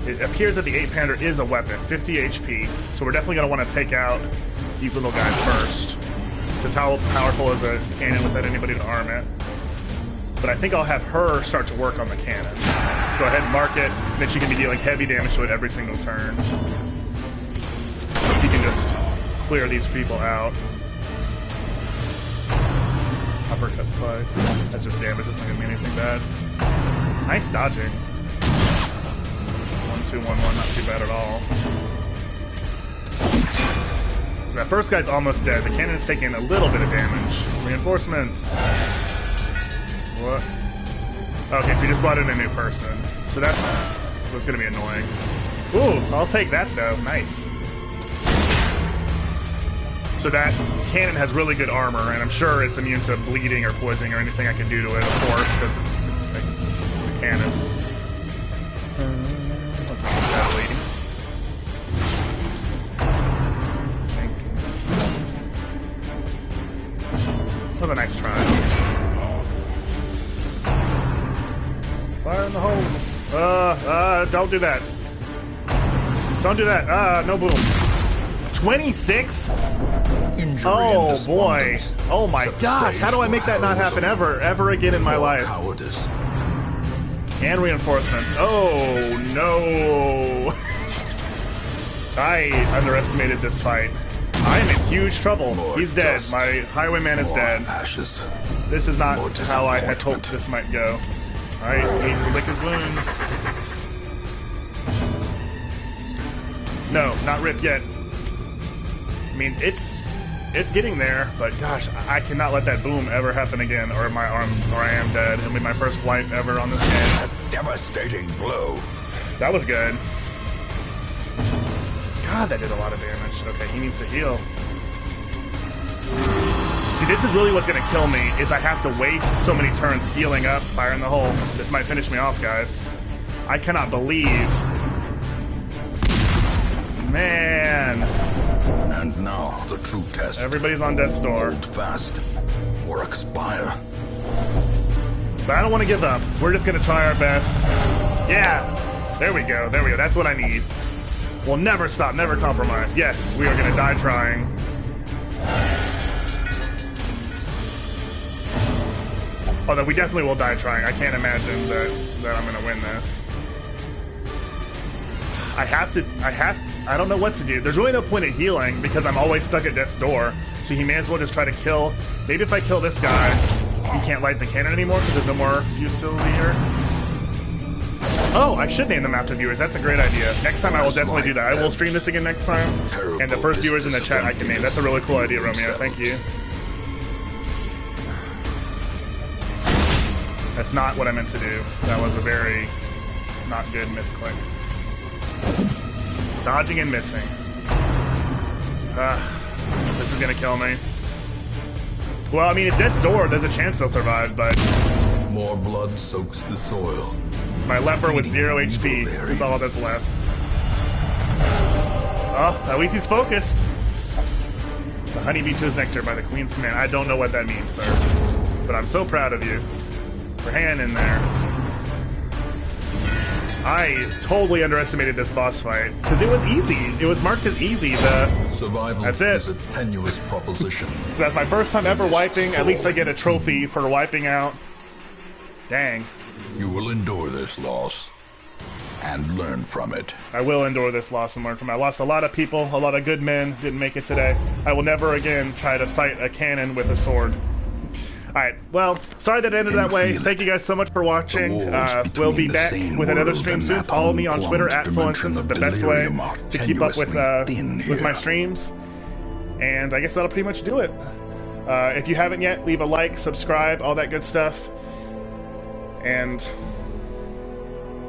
it appears that the 8-pounder is a weapon. 50 HP. So we're definitely going to want to take out these little guys first. Because how powerful is a cannon without anybody to arm it? But I think I'll have her start to work on the cannon. Go ahead and mark it, then she can be dealing heavy damage to it every single turn. You can just clear these people out. Uppercut slice. That's just damage, that's not going to be anything bad. Nice dodging. 1, 2, 1, 1, not too bad at all. So that first guy's almost dead. The cannon is taking a little bit of damage. Reinforcements. What? Okay, so you just brought in a new person. So that's what's going to be annoying. Ooh, I'll take that though. Nice. So that cannon has really good armor, and I'm sure it's immune to bleeding or poisoning or anything I can do to it, of course, because it's a cannon. Let's make that bleeding. That was a nice try. Fire in the hole. Don't do that. Don't do that. No boom. 26? Oh boy. Oh my gosh. How do I make that not happen ever again in my life? Cowardice. And reinforcements. Oh no. I underestimated this fight. I am in huge trouble. He's dead. My highwayman is dead. Ashes. This is not how I had hoped this might go. Alright, he needs to lick his wounds. No, not rip yet. I mean, it's getting there, but gosh, I cannot let that boom ever happen again, or I am dead. It'll be my first life ever on this game. A devastating blow. That was good. God, that did a lot of damage. Okay, he needs to heal. See, this is really what's going to kill me, is I have to waste so many turns healing up, fire in the hole. This might finish me off, guys. I cannot believe... Man. And now the true test. Everybody's on death's door. Hold fast or expire. But I don't want to give up. We're just going to try our best. Yeah. There we go. There we go. That's what I need. We'll never stop, never compromise. Yes, we are going to die trying. Although we definitely will die trying. I can't imagine that I'm going to win this. I don't know what to do. There's really no point in healing because I'm always stuck at death's door. So he may as well just try to kill. Maybe if I kill this guy, he can't light the cannon anymore because there's no more fusility here. Oh, I should name the map to viewers. That's a great idea. Next time I will definitely do that. I will stream this again next time. And the first viewers in the chat I can name. That's a really cool idea, Romeo. Thank you. That's not what I meant to do. That was a very not good misclick. Dodging and missing. This is gonna kill me. Well, I mean, at death's door, there's a chance they'll survive, but... More blood soaks the soil. My leper with 0 HP is all that's left. Oh, at least he's focused. The honeybee to his nectar by the Queen's command. I don't know what that means, sir. But I'm so proud of you for hanging in there. I totally underestimated this boss fight because it was easy. It was marked as easy. Survival that's it. Is a tenuous proposition. So that's my first time ever wiping. At least I get a trophy for wiping out. Dang. You will endure this loss and learn from it. I will endure this loss and learn from it. I lost a lot of people, a lot of good men didn't make it today. I will never again try to fight a cannon with a sword. Alright, well, sorry that it ended that way. Thank you guys so much for watching. We'll be back with another stream soon. Follow me on Twitter at @FullInstance. It's the best way to keep up with my streams. And I guess that'll pretty much do it. If you haven't yet, leave a like, subscribe, all that good stuff. And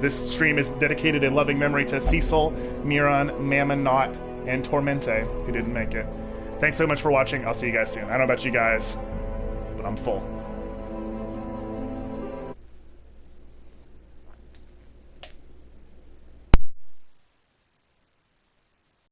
this stream is dedicated in loving memory to Cecil, Miron, Mammonot, and Tormente, who didn't make it. Thanks so much for watching. I'll see you guys soon. I don't know about you guys, but I'm full.